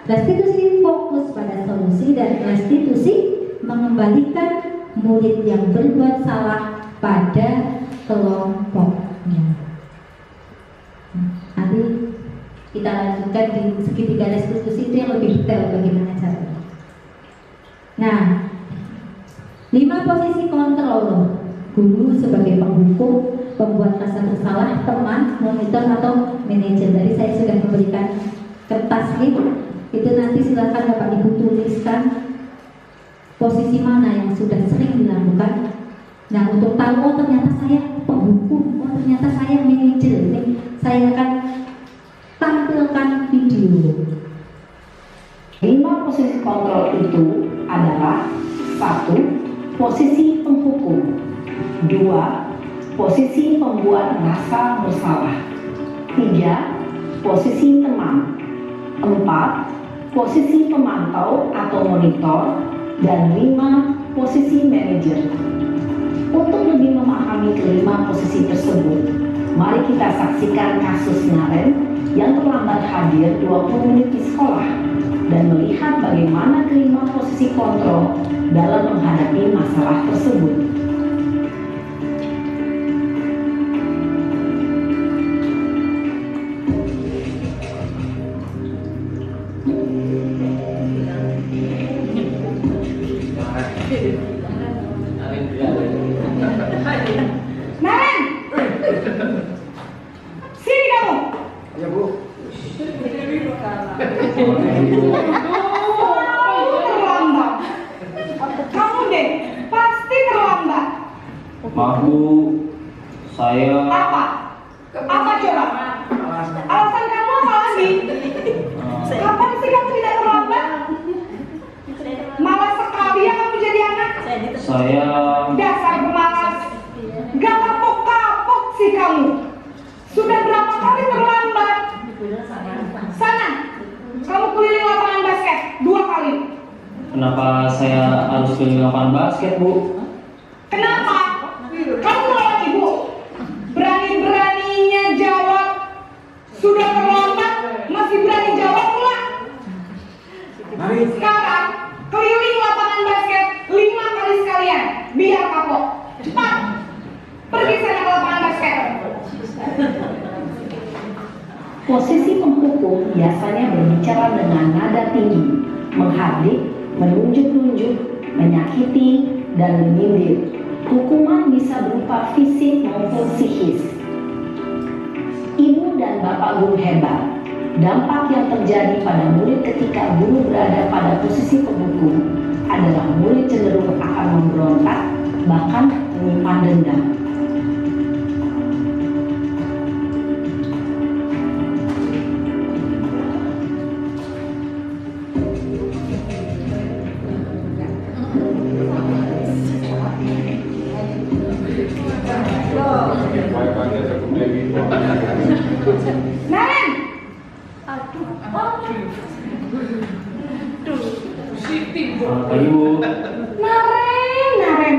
Restitusi fokus pada solusi, dan restitusi mengembalikan murid yang berbuat salah pada kelompoknya. Nanti kita lanjutkan di segitiga restitusi itu yang lebih detail bagaimana caranya. Nah, 5 posisi kontrol guru sebagai penghukum, pembuat rasa bersalah, teman, monitor atau manajer. Tadi saya sudah memberikan kertas itu nanti silakan Bapak Ibu tuliskan posisi mana yang sudah sering dilakukan. Nah, untuk tahu oh ternyata saya penghukum, oh ternyata saya manajer, ini saya akan tampilkan video. 5 posisi kontrol itu adalah: 1. Posisi penghukum. 2. Posisi pembuat rasa bersalah. 3. Posisi teman. 4. Posisi pemantau atau monitor. Dan 5. Posisi manajer. Untuk lebih memahami kelima posisi tersebut, mari kita saksikan kasus Naren yang terlambat hadir 20 menit di sekolah dan melihat bagaimana kelima posisi kontrol dalam menghadapi masalah tersebut. Naren, sini kamu. Ya Bu. Terlambat. Kamu deh, pasti terlambat. Maaf Bu, saya Apa? Apa coba? Alasan kamu apa lagi? Kapan sih kamu tidak terlambat? Malas sekali ya kamu jadi anak. saya Dasar pemalas. Gak kapok-kapok sih kamu. Sudah berapa kali terlambat? Sana, kamu keliling lapangan basket 2 kali. kenapa saya harus keliling lapangan basket Bu? Kenapa? Kamu melawan ibu. Berani-beraninya jawab. Sudah terlambat, masih berani jawab pula. Sekarang, keliling lapangan basket 5 kali sekalian. Biar kapok. Cepat. Pergi sana ke lapangan basket. Posisi penghukum biasanya berbicara dengan nada tinggi, menghardik, menunjuk-nunjuk, menyakiti, dan menyindir. Hukuman bisa berupa fisik maupun psikis. Ibu dan bapak guru hebat. Dampak yang terjadi pada murid ketika guru berada pada posisi penghukum adalah murid cenderung akan memberontak, bahkan menyimpan dendam. Naren, Selamat pagi Bu. Naren,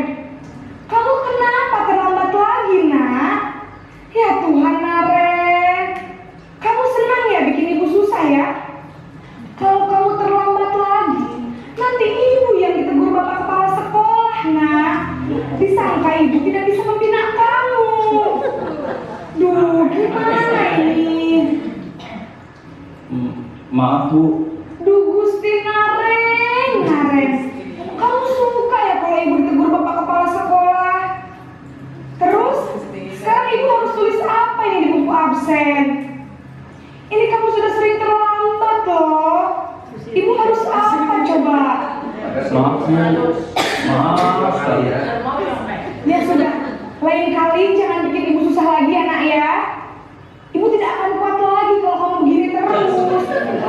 kamu kenapa terlambat lagi, nak? Ya Tuhan, Naren, kamu senang ya bikin ibu susah ya? Kalau kamu terlambat lagi, nanti ibu yang ditegur bapak kepala sekolah, nak. Disangka ibu tidak bisa membina kamu. Duh, gimana ini? Maaf Bu, Duh, Gusti Naren, kamu suka ya kalau ibu ditegur bapak kepala sekolah? Terus, sekarang ibu harus tulis apa ini di buku absen? Ini kamu sudah sering terlambat loh. Ibu harus apa coba? maaf Maaf sekali ya. Ya sudah, lain kali jangan bikin ibu susah lagi ya nak ya. Ibu tidak akan kuat lagi kalau kamu begini terus.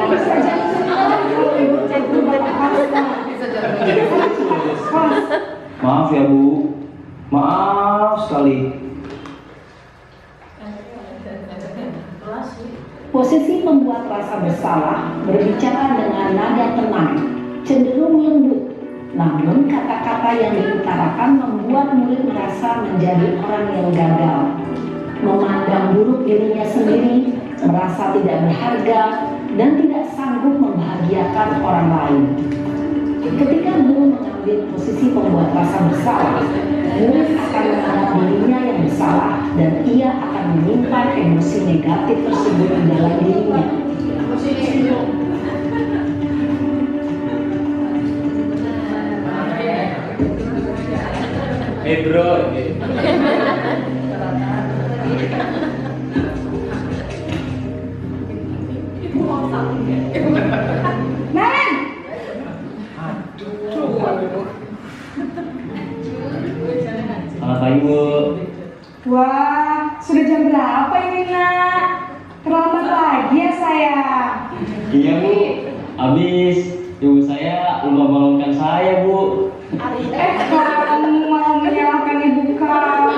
Bisa jadi kalau ibu jadi banyak pasta. Maaf ya Bu, maaf sekali. Posisi pembuat rasa bersalah berbicara dengan nada tenang, cenderung lembut. Namun kata-kata yang diutarakan membuat murid merasa menjadi orang yang gagal, memandang buruk dirinya sendiri, merasa tidak berharga, dan tidak sanggup membahagiakan orang lain. Ketika guru mengambil posisi pembuat rasa bersalah, murid akan menganggap dirinya yang bersalah dan ia akan menyimpan emosi negatif tersebut di dalam dirinya. Bro, Naren, selamat pagi Bu. wah sudah jam berapa ini nak? Terlambat lagi ya sayang. Iya Bu, habis ibu saya lupa bangunkan saya Bu. Kamu mau menyalahkan ibu kamu.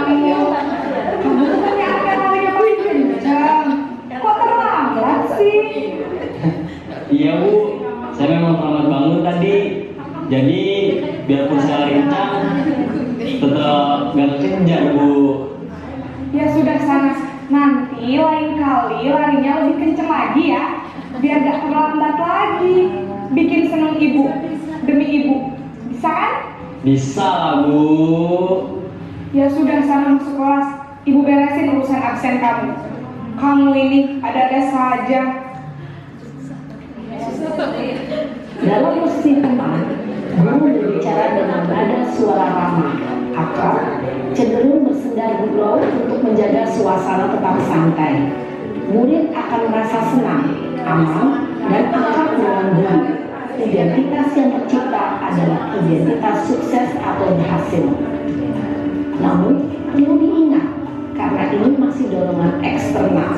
Kamu tuh menyalahkan namanya paling kencang. Kok terlambat sih? Iya Bu, saya memang terlambat bangun tadi. Jadi biarpun saya rincang, tetap gak kejar Bu. Ya sudah sana, nanti lain kali larinya lebih kenceng lagi ya, biar gak terlambat lagi. Bikin seneng ibu, demi ibu, bisa kan? Bisa lah Bu. Ya sudah sana masuk kelas, ibu beresin urusan absen kamu. Kamu ini ada-ada saja. Dalam posisi tenang, guru berbicara dengan nada suara ramah, akrab, cenderung bersendar gurau untuk menjaga suasana tetap santai. Murid akan merasa senang, aman, dan akrab dengan guru. Identitas yang tercipta adalah identitas sukses atau berhasil. Namun, perlu diingat, karena ini masih dorongan eksternal,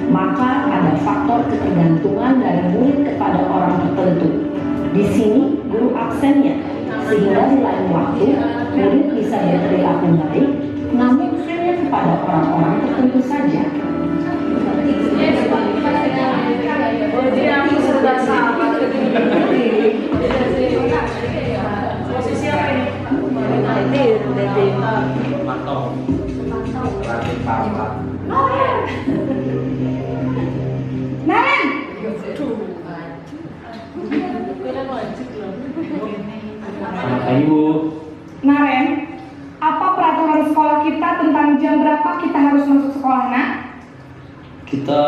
maka ada faktor ketergantungan dari murid kepada orang tertentu. Di sini guru absennya, sehingga di lain waktu murid bisa berperilaku baik, namun hanya kepada orang-orang tertentu saja. Jadi aku sudah sama. Posisi apa ini? Naren, Selamat pagi Bu. Naren, apa peraturan sekolah kita tentang jam berapa kita harus masuk sekolah nak? Kita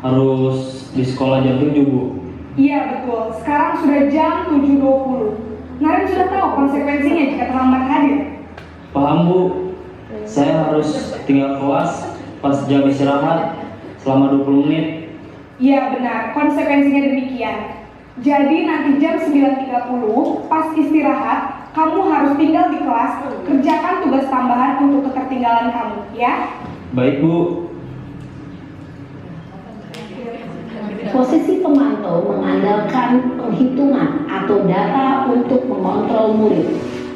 harus di sekolah jam 7 Bu. Iya betul, sekarang sudah jam 7.20. Naren sudah tahu konsekuensinya jika terlambat hadir. Paham Bu. Saya harus tinggal kelas pas jam istirahat selama 20 menit. Iya benar, konsekuensinya demikian. Jadi nanti jam 9.30 pas istirahat, kamu harus tinggal di kelas, kerjakan tugas tambahan untuk ketertinggalan kamu, ya? Baik Bu. Posisi pemantau mengandalkan penghitungan atau data untuk mengontrol murid.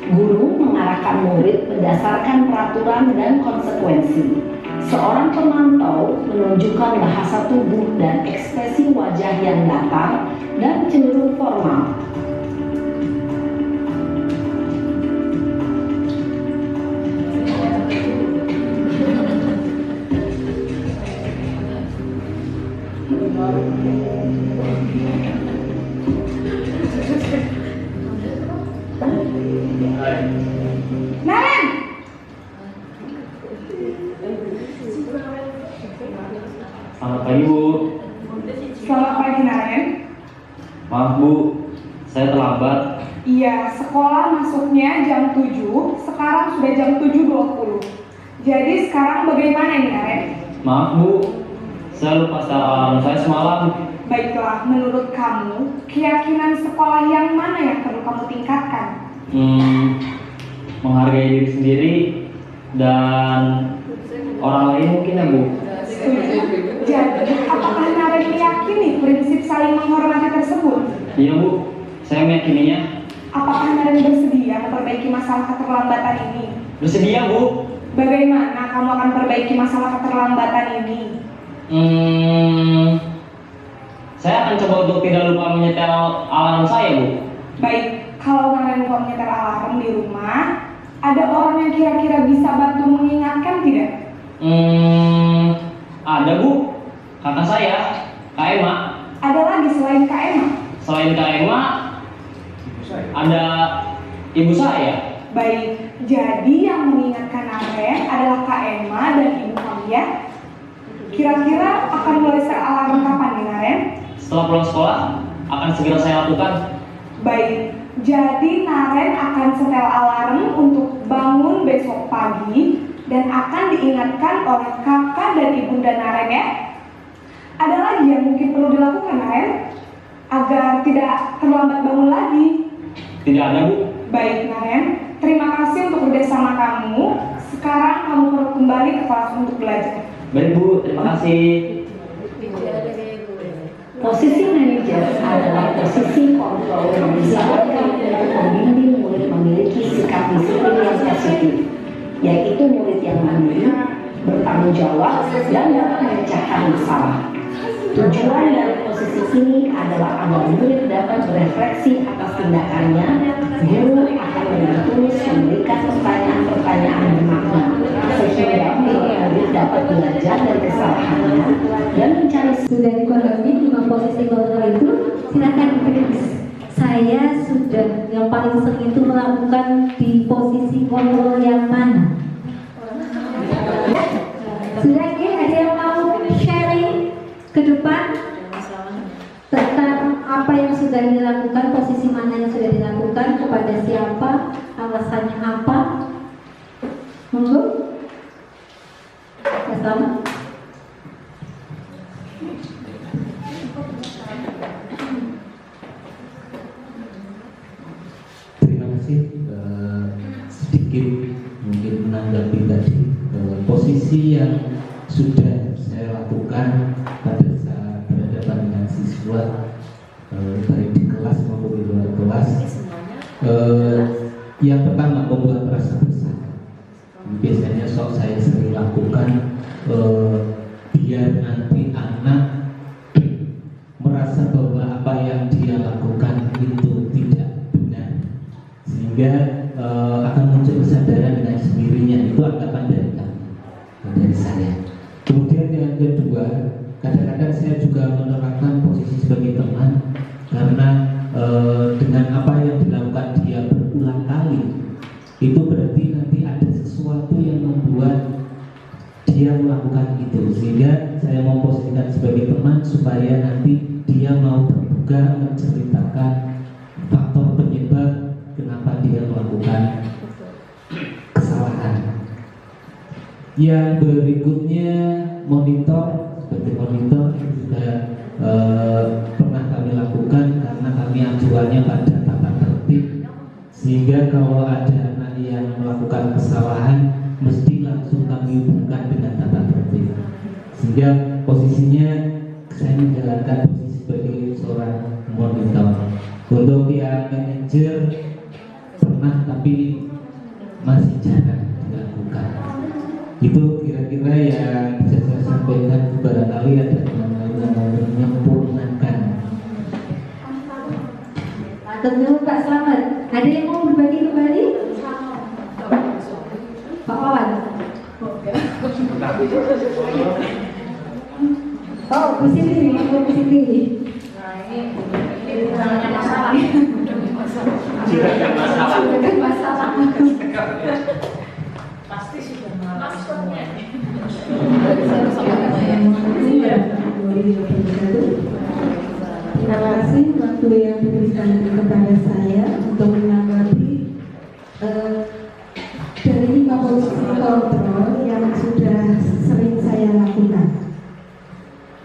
Guru mengarahkan murid berdasarkan peraturan dan konsekuensi. Seorang pemantau menunjukkan bahasa tubuh dan ekspresi wajah yang datar dan cenderung formal. Naren! Selamat pagi Bu. Selamat pagi Naren. Maaf Bu, saya terlambat. Iya, sekolah masuknya jam 7, sekarang sudah jam 7.20. Jadi sekarang bagaimana ini Naren? Maaf Bu, saya lupa setel alarm saya semalam. Baiklah, menurut kamu, keyakinan sekolah yang mana yang perlu kamu tingkatkan? menghargai diri sendiri dan orang lain mungkin ya Bu. Jadi, apakah Naren meyakini prinsip saling menghormati tersebut? Iya Bu, saya meyakininya. Apakah Naren bersedia memperbaiki masalah keterlambatan ini? Bersedia Bu. Bagaimana kamu akan perbaiki masalah keterlambatan ini? Saya akan coba untuk tidak lupa menyetel alarm saya Bu. Baik, kalau Naren lupa menyetel alarm di rumah, ada orang yang kira-kira bisa bantu mengingatkan tidak? Ada Bu, kakak saya, Kak Emma. Ada lagi selain Kak Emma? Selain Kak Emma, ada ibu saya. Baik, jadi yang mengingatkan Naren adalah Kak Emma dan ibu kamu ya? Kira-kira akan mulai set alarm kapan nih Naren? Setelah pulang sekolah, akan segera saya lakukan. Baik, jadi Naren akan setel alarm untuk bangun besok pagi dan akan diingatkan oleh kakak dan ibunda Naren ya. Ada lagi yang mungkin perlu dilakukan Naren agar tidak terlambat bangun lagi? Tidak ada Bu. Baik Naren, terima kasih untuk kerjasama kamu. Sekarang kamu perlu kembali ke kelas untuk belajar. Baik Bu, terima kasih. Posisi manajer adalah posisi kontrol yang disarankan untuk membimbing murid memiliki sikap disiplin yang positif, yaitu murid yang mandiri, bertanggung jawab, dan dapat memecahkan masalah. Tujuan dari posisi ini adalah agar murid dapat berefleksi atas tindakannya. Guru akan dengan tulus memberikan pertanyaan-pertanyaan bermakna, sehingga murid dapat belajar dari kesalahannya dan mencari. Sudah dikoreksi 5 posisi kontrol itu, silakan ditulis. Saya sudah yang paling sering itu melakukan di posisi kontrol yang mana? Sudah ya, ada yang mau sharing ke depan tentang apa yang sudah dilakukan, posisi mana yang sudah dilakukan, kepada siapa, alasannya apa? Monggo. Assalamualaikum. Terima kasih. Sedikit mungkin menanggapi tadi posisi yang sudah saya lakukan pada saat berhadapan dengan siswa baik di kelas maupun di luar kelas. Yang pertama, membuat rasa bersalah. Biasanya saya sering lakukan biar nanti anak merasa bahwa apa yang dia lakukan itu tidak benar, sehingga akan muncul kesadaran dengan sendirinya. Itu anggapan dari saya. Kemudian yang kedua, kadang-kadang saya juga menerapkan posisi sebagai teman, karena dengan apa yang dilakukan dia berulang kali, itu berarti nanti ada sesuatu yang membuat dia melakukan itu, sehingga saya memposisikan sebagai teman supaya nanti dia mau terbuka menceritakan faktor penyebab kenapa dia melakukan kesalahan. Yang berikutnya, monitor. Sebagai monitor juga pernah kami lakukan, karena kami acuannya pada tata tertib, sehingga kalau ada anak yang melakukan kesalahan mesti langsung kami hubungkan dengan tata tertib, sehingga posisinya saya menjalankan posisi sebagai seorang monitor. Untuk yang manajer pernah, tapi masih jarang dilakukan. Itu kira-kira yang bisa saya sampaikan. Barangkali ada yang lain yang mau menyempurnakan. Tentu Pak Slamet, ada yang mau berbagi kembali? Pak Wawan. Oh, Bu Siti, Bu Siti. Jika ada masalah. Pasti sudah mengalami semuanya. Terima kasih waktu yang diberikan kepada saya untuk menanggapi dari 5 posisi kontrol yang sudah sering saya lakukan.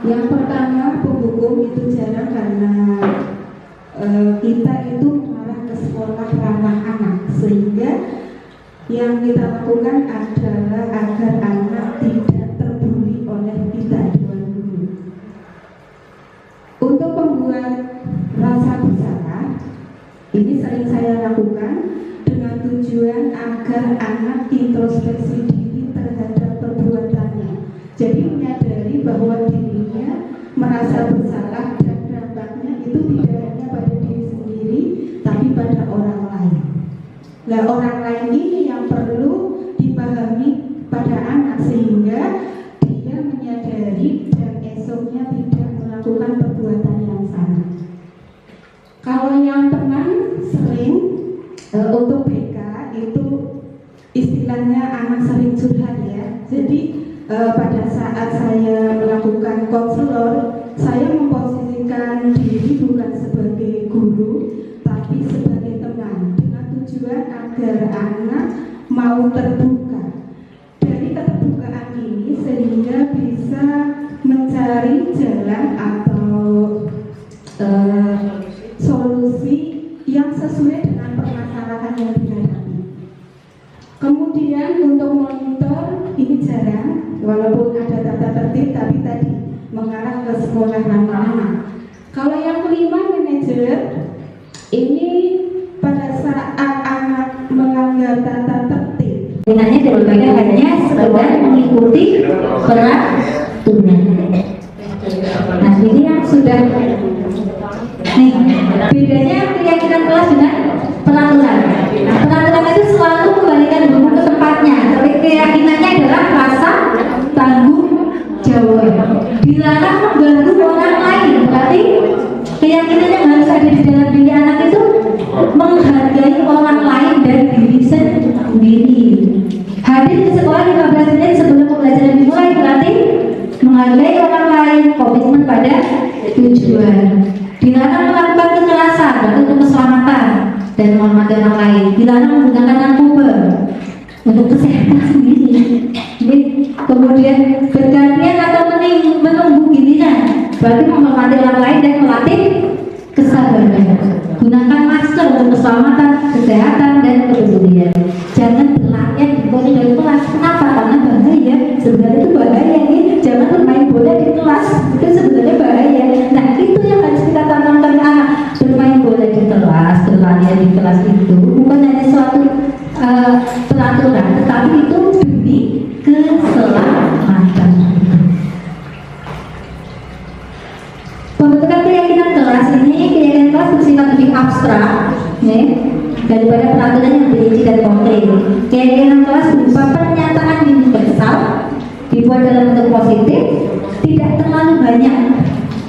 Yang pertama, penghukum itu jarang, karena kita itu mengarah ke sekolah ramah anak. sehingga yang kita lakukan adalah agar anak tidak terbuli oleh kita dewan guru. Untuk membuat rasa bersalah, ini sering saya lakukan dengan tujuan agar anak introspeksi diri terhadap perbuatannya. Jadi menyadari bahwa dirinya merasa bersalah dan dampaknya itu tidak hanya pada diri sendiri, tapi pada orang lain. Nah, orang lain ini yang perlu dipahami pada anak sehingga dia menyadari dan esoknya tidak melakukan perbuatan yang sama. Kalau yang teman sering untuk BK itu istilahnya anak sering curhat ya. Jadi pada saat saya melakukan konselor, saya memposisikan diri bukan sebagai guru, tapi sebagai teman dengan tujuan agar anak mau terbuka. Dari keterbukaan ini sehingga bisa mencari jalan atau solusi yang sesuai dengan permasalahan yang dihadapi. Kemudian untuk monitor ini jarang, walaupun ada tata tertib, tapi tadi mengarah ke sekolah ramah-anak. Kalau yang kelima, manajer, ini pada saat anak melanggar tata tertib, Sebenarnya daripada hanya sekedar mengikuti peraturan. Nah, ini yang sudah nih bedanya keyakinan kelas dengan peraturan. Nah, peraturan itu selalu kembalikan buku ke tempatnya. Tapi keyakinannya adalah rasa tanggung jawab. Dilarang mengganggu orang lain. Berarti keyakinan yang harus ada di dalam diri anak itu menghargai orang lain dan diri sendiri. Hadir di sekolah 15 menit sebelum pembelajaran dimulai berarti menghargai orang lain, komitmen pada tujuan. Dilarang melakukan kekerasan berarti untuk keselamatan dan menghormati orang lain. Dilarang menggunakan narkoba untuk kesehatan sendiri. Kemudian bergantian atau menunggu giliran berarti menghormati orang lain dan melatih kesabaran. Gunakan masker untuk keselamatan, kesehatan dan kepedulian. Jangan berlarian di koridor kelas. Kenapa? Karena bahaya. Sebenarnya itu bahaya nih. Jangan bermain bola di kelas. Itu sebenarnya bahaya. Nah, itu yang harus kita tanamkan ke anak. Bermain bola di kelas, berlarian di kelas itu bukan hanya suatu peraturan, tetapi itu demi keselamatan. Pembentukan keyakinan kelas ini, keyakinan kelas bersifat lebih abstrak, daripada peraturan yang dirinci dan konkret. Keyakinan kelas berupa pernyataan universal, dibuat dalam bentuk positif, tidak terlalu banyak,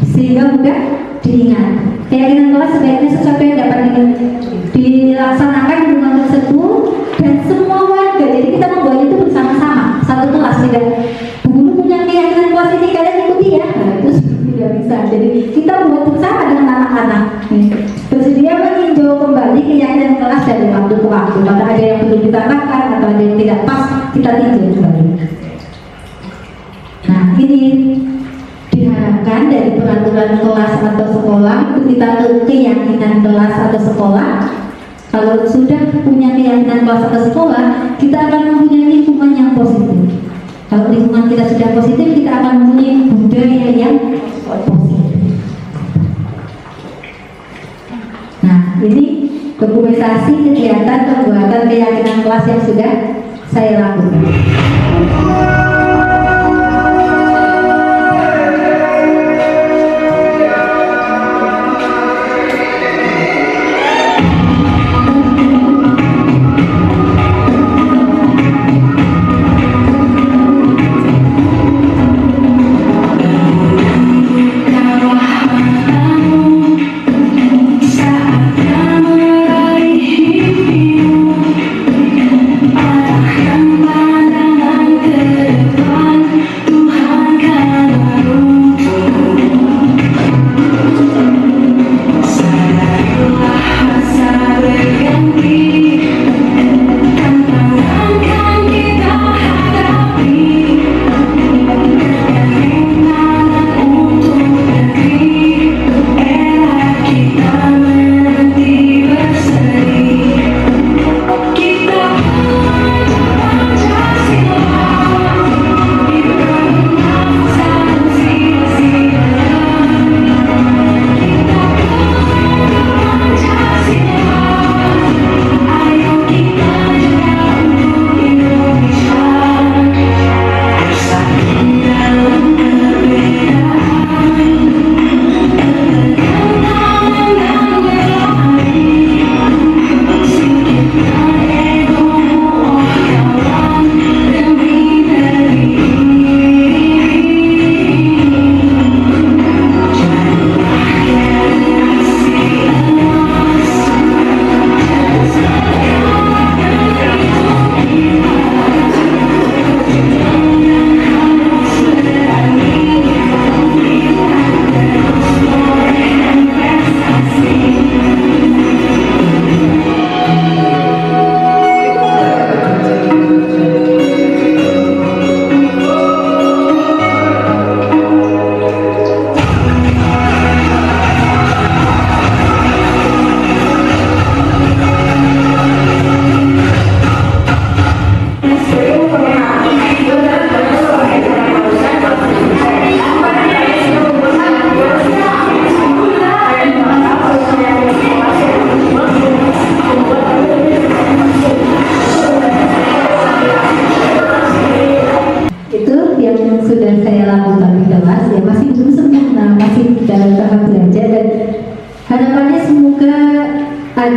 sehingga mudah diingat. Keyakinan kelas sebaiknya sesuatu yang dapat dilaksanakan di rumah tersebut dan semua warga. Jadi kita membuat itu bersama-sama, satu kelas. Tidak guru punya keyakinan kelas ini kalian ikuti ya, nah, itu tidak bisa. Jadi kita buat bersama dengan anak-anak. Bersedia meninjau kembali keyakinan kelas dari waktu ke waktu. Kalau ada yang perlu ditambahkan atau ada yang tidak pas, kita tinjau kembali. Nah, ini diharapkan dari peraturan kelas atau sekolah itu kita ke keyakinan kelas atau sekolah. Kalau sudah punya keyakinan kelas atau sekolah, kita akan mempunyai lingkungan yang positif. Kalau lingkungan kita sudah positif, kita akan mempunyai budaya yang positif. Nah, ini dokumentasi kegiatan pembuatan keyakinan kelas yang sudah saya lakukan. Pandangan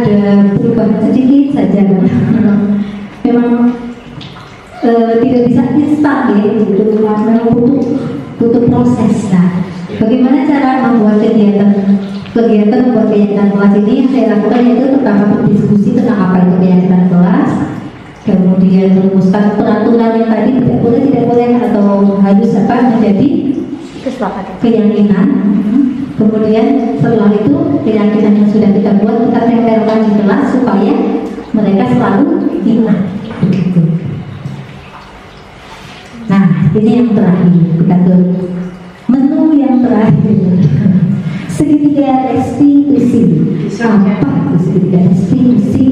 ada perubahan sedikit saja. Memang tidak bisa instan ya, gitu. Memang butuh proses. Nah, bagaimana cara membuat kegiatan membuat kegiatan kelas ini? Yang saya lakukan yaitu pertama berdiskusi tentang apa itu kegiatan kelas, kemudian merumuskan peraturan yang tadi tidak boleh atau harus apa menjadi keyakinan. Kemudian setelah itu keyakinan yang sudah kita buat kita tempelkan di kelas supaya mereka selalu ingat. Begitu. Nah, ini yang terakhir, kita ke menu yang terakhir. Segitiga restitusi. Apa itu segitiga restitusi?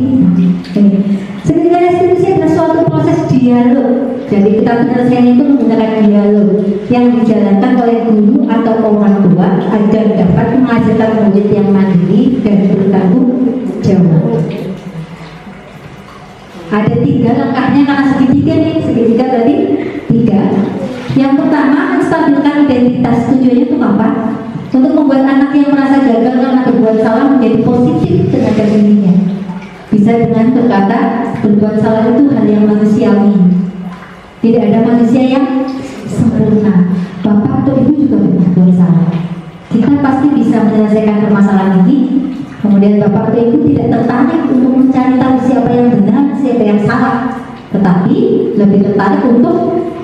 Segitiga restitusi adalah suatu proses dialog. Jadi kita penyelesaian itu menggunakan dialog yang dijalankan oleh guru atau orang tua agar dapat menghasilkan murid yang mandiri dan bertanggung jawab. Ada 3 langkahnya karena segitiga tadi 3. Yang pertama, menstabilkan identitas. Tujuannya itu apa? Untuk membuat anak yang merasa gagal karena berbuat salah menjadi positif terhadap dirinya. Bisa dengan berkata, berbuat salah itu hal yang manusiawi. Tidak ada manusia yang sempurna. Bapak atau ibu juga pernah berbuat salah. Kita pasti bisa menyelesaikan permasalahan ini. Kemudian bapak atau ibu tidak tertarik untuk mencari tahu siapa yang benar, siapa yang salah, tetapi lebih tertarik untuk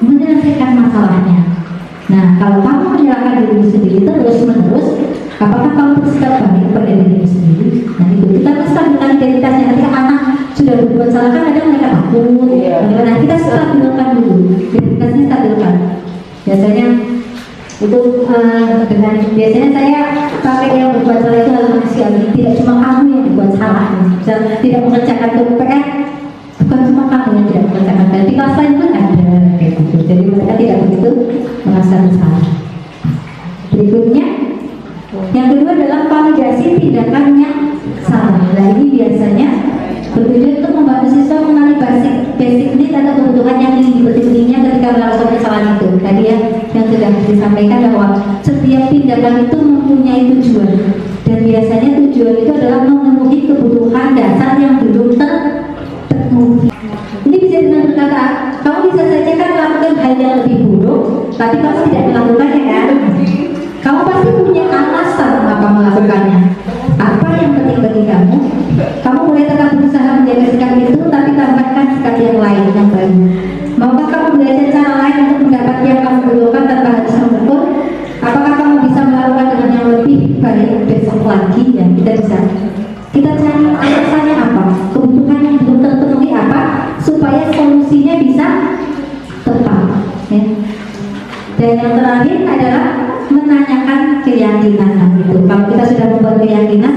menyelesaikan masalahnya. Nah, kalau kamu menyalahkan dirimu sendiri terus-menerus, apakah kamu bersikap baik kepada dirimu sendiri? Nah, itu kita menstabilkan identitasnya. Ketika anak sudah berbuat salah kan ada mereka takut. Nah, kita stabilkan dulu, identitasnya stabilkan. Biasanya itu dengan biasanya saya pakai yang berbuat salah itu hal manusiawi. Tidak cuma kamu yang berbuat salah. Misalnya tidak mengerjakan PR, bukan cuma kamu yang tidak mengerjakan. Di kelas lain pun ada kayak gitu. Jadi mereka tidak begitu merasa bersalah. Berikutnya, yang kedua adalah validasi tindakan yang salah. Nah, ini biasanya bertujuan untuk membantu siswa mengenali basic need atau kebutuhan yang ingin dipenuhinya ketika melakukan kesalahan itu. Tadi ya yang sudah disampaikan bahwa setiap tindakan itu mempunyai tujuan, dan biasanya tujuan itu adalah memenuhi kebutuhan dasar yang belum terpenuhi. Ini bisa dengan berkata, kamu bisa saja kan melakukan hal yang lebih buruk, tapi kamu tidak melakukannya kan? Kamu pasti punya alasan mengapa melakukannya. Apa yang penting bagi kamu? Kamu boleh tetap berusaha menjaga sikap itu, tapi tambahkan sikap yang lain yang baru. Maukah kamu belajar cara lain untuk mendapat yang kamu butuhkan tanpa harus mengukur? Apakah kamu bisa melakukan dengan yang lebih baik besok lagi? Ya, kita cari alasannya apa? Kebutuhan yang belum terpenuhi apa? Supaya solusinya bisa tepat. Ya. Dan yang terakhir adalah menanyakan keyakinan. Gitu. Kalau kita sudah membuat keyakinan,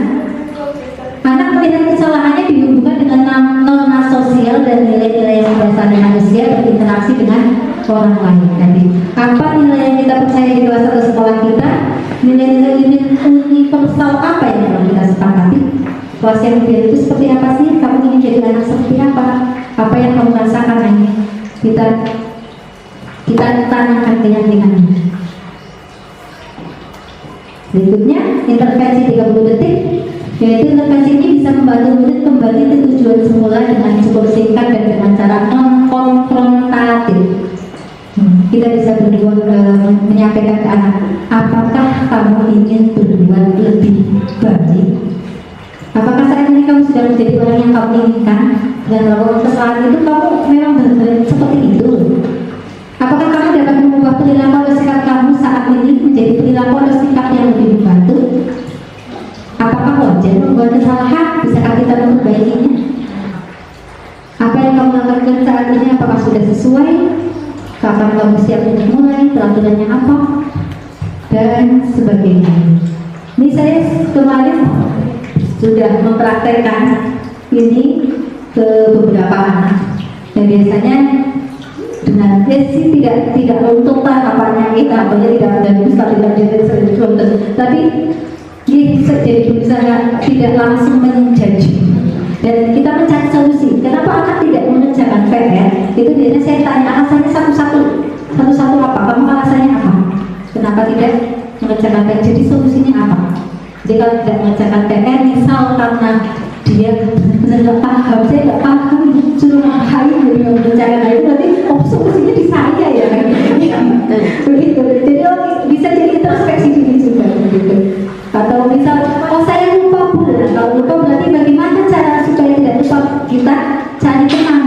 anak melihat kesalahannya dihubungkan dengan norma sosial dan nilai-nilai yang berdasarkan manusia berinteraksi dengan orang lain. Jadi, apa nilai yang kita percaya di kelas atau sekolah kita? Nilai-nilai universal apa yang harus kita sepakati? Kelas yang ideal itu seperti apa sih? Kamu ingin jadi anak seperti apa? Apa yang kamu rasakan ini? Kita tanyakan keyakinannya. Berikutnya, intervensi 30 detik, yaitu intervensi ini bisa membantu murid kembali ke tujuan semula dengan cukup singkat dan dengan cara non-konfrontatif. Kita bisa menyampaikan ke anak, apakah kamu ingin berbuat lebih baik? Apakah saat ini kamu sudah menjadi orang yang kamu inginkan? Dan melakukan kesalahan itu kamu memang benar-benar seperti itu? Apakah kamu dapat mengubah perilaku atau sikap kamu saat ini menjadi perilaku atau sikap yang lebih membantu? Apakah wajar membuat kesalahan? Bisakah kita memperbaikinya? Apa yang kamu lakukan saat ini apakah sudah sesuai? Kapan kamu siap untuk mulai? Peraturannya apa? Dan sebagainya. Ini saya kemarin sudah mempraktekkan ini ke beberapa anak. Dan biasanya dengan sih tidak untuk tahapannya kita, tidak ada stabilan jadi serius, tapi dia bisa jadi berusaha tidak langsung menjudge dan kita mencari solusi. Kenapa anak tidak mengerjakan PR? Itu biasanya saya tanya alasannya satu-satu apa? Kamu alasannya apa? Kenapa tidak mengerjakan PR? Jadi solusinya apa? Jadi kalau tidak mengerjakan PR, misal karena dia benar-benar nggak paham, saya nggak paham suruh ngapain dari bicara itu, berarti solusinya di saya ya kan. Begitu. Jadi bisa jadi introspeksi diri juga begitu. Atau misal, oh saya lupa Bu. Nah, kalau lupa berarti bagaimana cara supaya tidak lupa, kita cari teman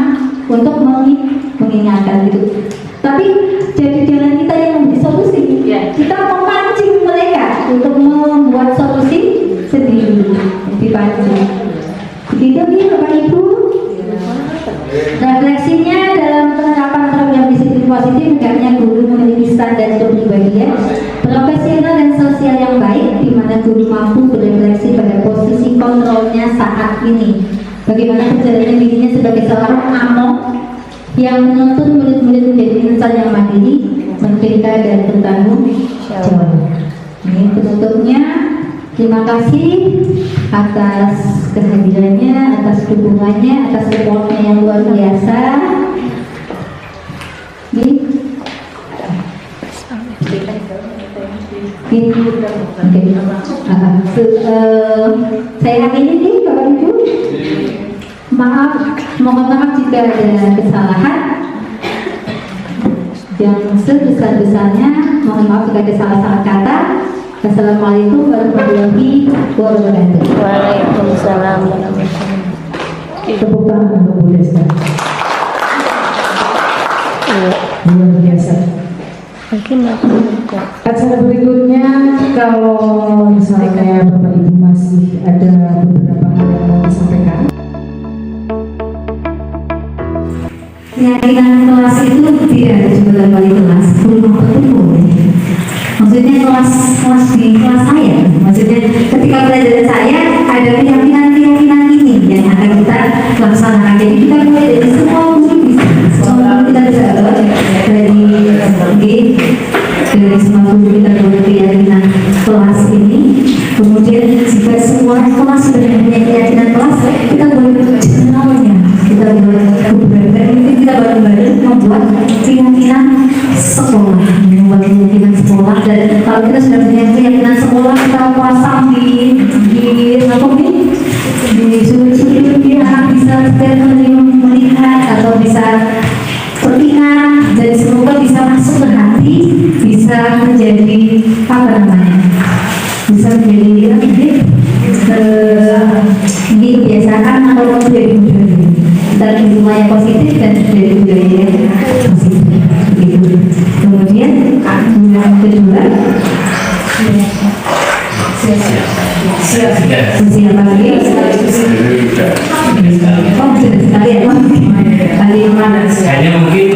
untuk mengingatkan gitu. Tapi jadi jangan kita yang memberi solusi, kita memancing mereka untuk membuat solusi sendiri, dipancing. Begitu nih Bapak Ibu. Refleksinya dalam penerapan program disiplin positif, hendaknya guru memiliki standar kepribadian profesional dan sosial yang baik, di mana guru mampu berefleksi pada posisi kontrolnya saat ini. Bagaimana perjalanan dirinya sebagai seorang among yang menuntun murid-murid menjadi insan yang mandiri, merdeka dan bertanggung jawab. Ini penutupnya. Terima kasih atas kehadirannya, atas dukungannya, atas supportnya yang luar biasa. Saya akhiri nih Bapak Ibu. Mohon maaf jika ada kesalahan. Yang sebesar-besarnya, mohon maaf jika ada salah-salah kata. Assalamualaikum warahmatullahi wabarakatuh. Waalaikumsalam warahmatullahi wabarakatuh. Tepuk tangan untuk Bu Desta. Luar biasa. Acara berikutnya, kalau misalnya Bapak Ibu masih ada beberapa hal yang mau disampaikan. Keyakinan kelas itu tidak ada jumlah wali kelas, belum bertemu. Maksudnya kelas di kelas saya, maksudnya ketika pelajaran saya ada keyakinan ini yang akan kita laksanakan. Jadi kita mulai dari semua mungkin bisa, semua kita bisa dari semua kita punya keyakinan kelas ini. Kemudian jika semua kelas sudah punya keyakinan kelas, kita boleh jurnalnya, kita boleh keberadaan ini, kita bareng-bareng membuat keyakinan sekolah, membuat keyakinan sekolah. Dan kalau kita sudah punya keyakinan sekolah, kita pasang di sudut-sudut dia bisa melihat atau bisa teringat, dan semoga bisa masuk ke hati, bisa menjadi bisa menjadi kebiasaan atau menjadi budaya. Kita lingkungannya positif dan menjadi budaya positif. Begitu. Kemudian yang kedua, siapa lagi? Hanya mungkin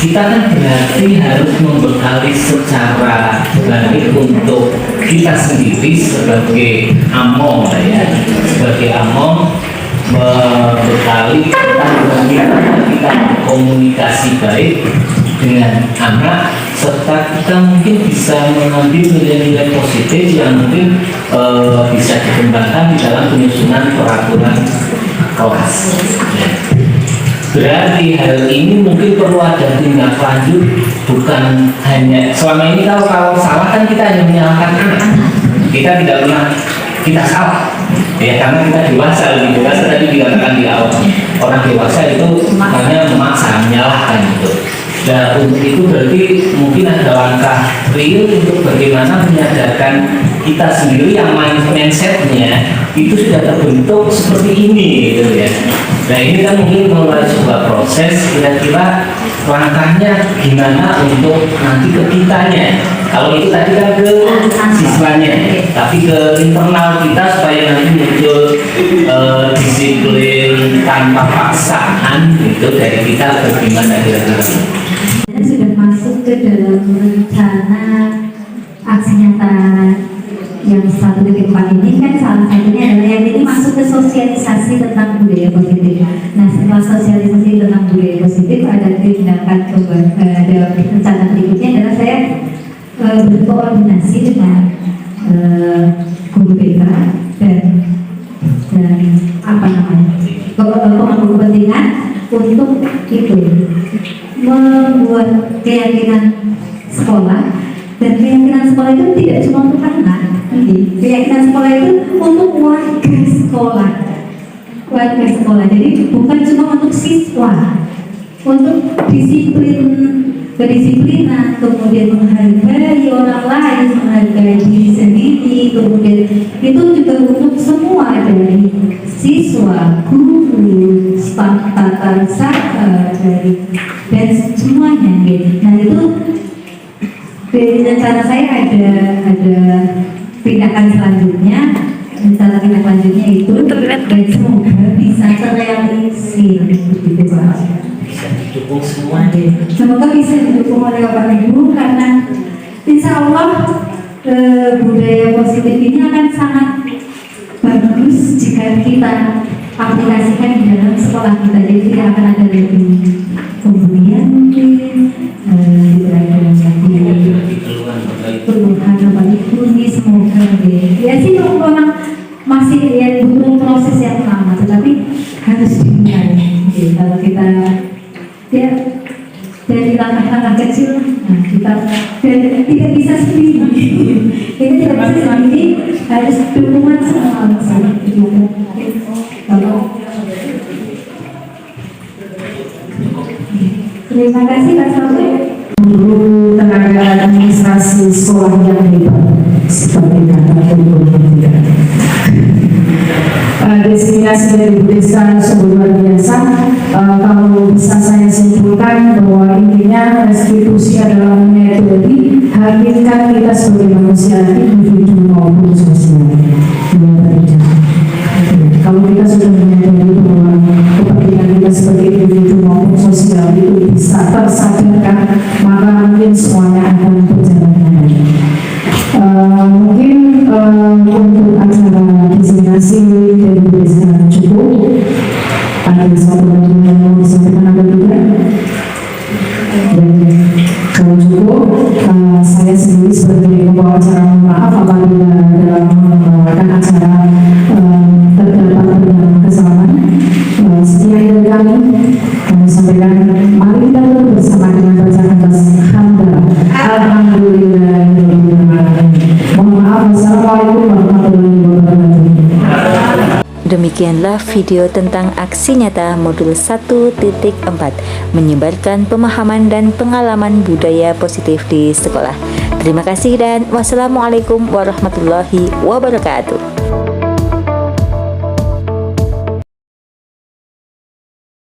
kita kan berarti harus membekali secara baik untuk kita sendiri sebagai among, ya, sebagai among membekali kita komunikasi baik dengan anak, serta kita mungkin bisa mengambil nilai-nilai positif yang mungkin bisa dikembangkan di dalam penyusunan peraturan kelas. Ya. Berarti hal ini mungkin perlu ada tindak lanjut, bukan hanya selama ini kalau salah kan kita hanya menyalahkan anak, kita tidak pernah kita salah, ya karena kita dewasa, lebih dewasa tadi dikatakan di awal, orang dewasa itu hanya memaksa, menyalahkan gitu. Nah untuk itu berarti mungkin ada langkah real untuk bagaimana menyadarkan kita sendiri yang mindsetnya itu sudah terbentuk seperti ini gitu ya. Nah ini kan mungkin mulai sebuah proses, kira-kira langkahnya gimana untuk nanti ke kitanya. Kalau itu tadi kan ke siswanya, tapi ke internal kita supaya nanti muncul disiplin tanpa paksaan gitu dari kita, bagaimana kira-kira. Sudah masuk ke dalam rencana aksi nyata yang 1.4 ini kan salah satunya adalah yang ini masuk ke sosialisasi tentang budaya positif. Nah setelah sosialisasi tentang budaya positif ada tindakan ada rencana berikutnya adalah saya berkoordinasi dengan guru BK dan pemangku kepentingan untuk itu membuat keyakinan sekolah, dan keyakinan sekolah itu tidak cuma untuk anak, keyakinan sekolah itu untuk warga sekolah. Jadi bukan cuma untuk siswa, untuk kedisiplinan, kemudian menghargai orang lain, menghargai diri sendiri, kemudian itu juga untuk semua dari siswa, guru, staf tata usaha, dan semuanya gitu. Nah itu dari rencana saya ada tindakan selanjutnya. Rencana tindak lanjutnya itu dan semoga bisa terrealisir begitu Pak. Dukung semua deh. Semoga bisa didukung oleh Bapak Ibu karena insya Allah budaya positif ini akan sangat bagus jika kita aplikasikan di dalam sekolah kita. Jadi tidak akan ada lagi kemudian perubahan Bapak Ibu ini semoga ya sih memang masih ya butuh proses yang lama, tetapi harus dimulai. Kalau kita ya dari langkah-langkah kecil, nah kita tidak bisa sendiri. Kita tidak bisa sendiri, harus dukungan semua. Terima kasih Pak Sofi. Guru tenaga administrasi sekolah yang hebat seperti kata kurikulum tidak. Destinasi dari Bu Desa sungguh luar biasa. Kalau bisa saya simpulkan bahwa intinya restitusi adalah metode hadirkan kita sebagai manusia individu maupun sosial. Kalau kita sudah menyadari bahwa kepentingan kita sebagai individu maupun sosial itu bisa tersadarkan, maka mungkin semuanya akan berjalan dengan baik. Mungkin untuk acara destinasi dari desa cukup. Ada satu lagi yang mau disampaikan atau tidak? Dan kalau cukup, saya sendiri sebagai pembawa acara mohon maaf apabila dalam membawakan acara terdapat banyak kesalahan. Sekian dari kami sampaikan, mari kita bersama dengan bacaan hamdalah. Alhamdulillah. Mohon maaf. Wassalamualaikum warahmatullahi wabarakatuh. Demikianlah video tentang aksi nyata modul 1.4 menyebarkan pemahaman dan pengalaman budaya positif di sekolah. Terima kasih dan wassalamualaikum warahmatullahi wabarakatuh.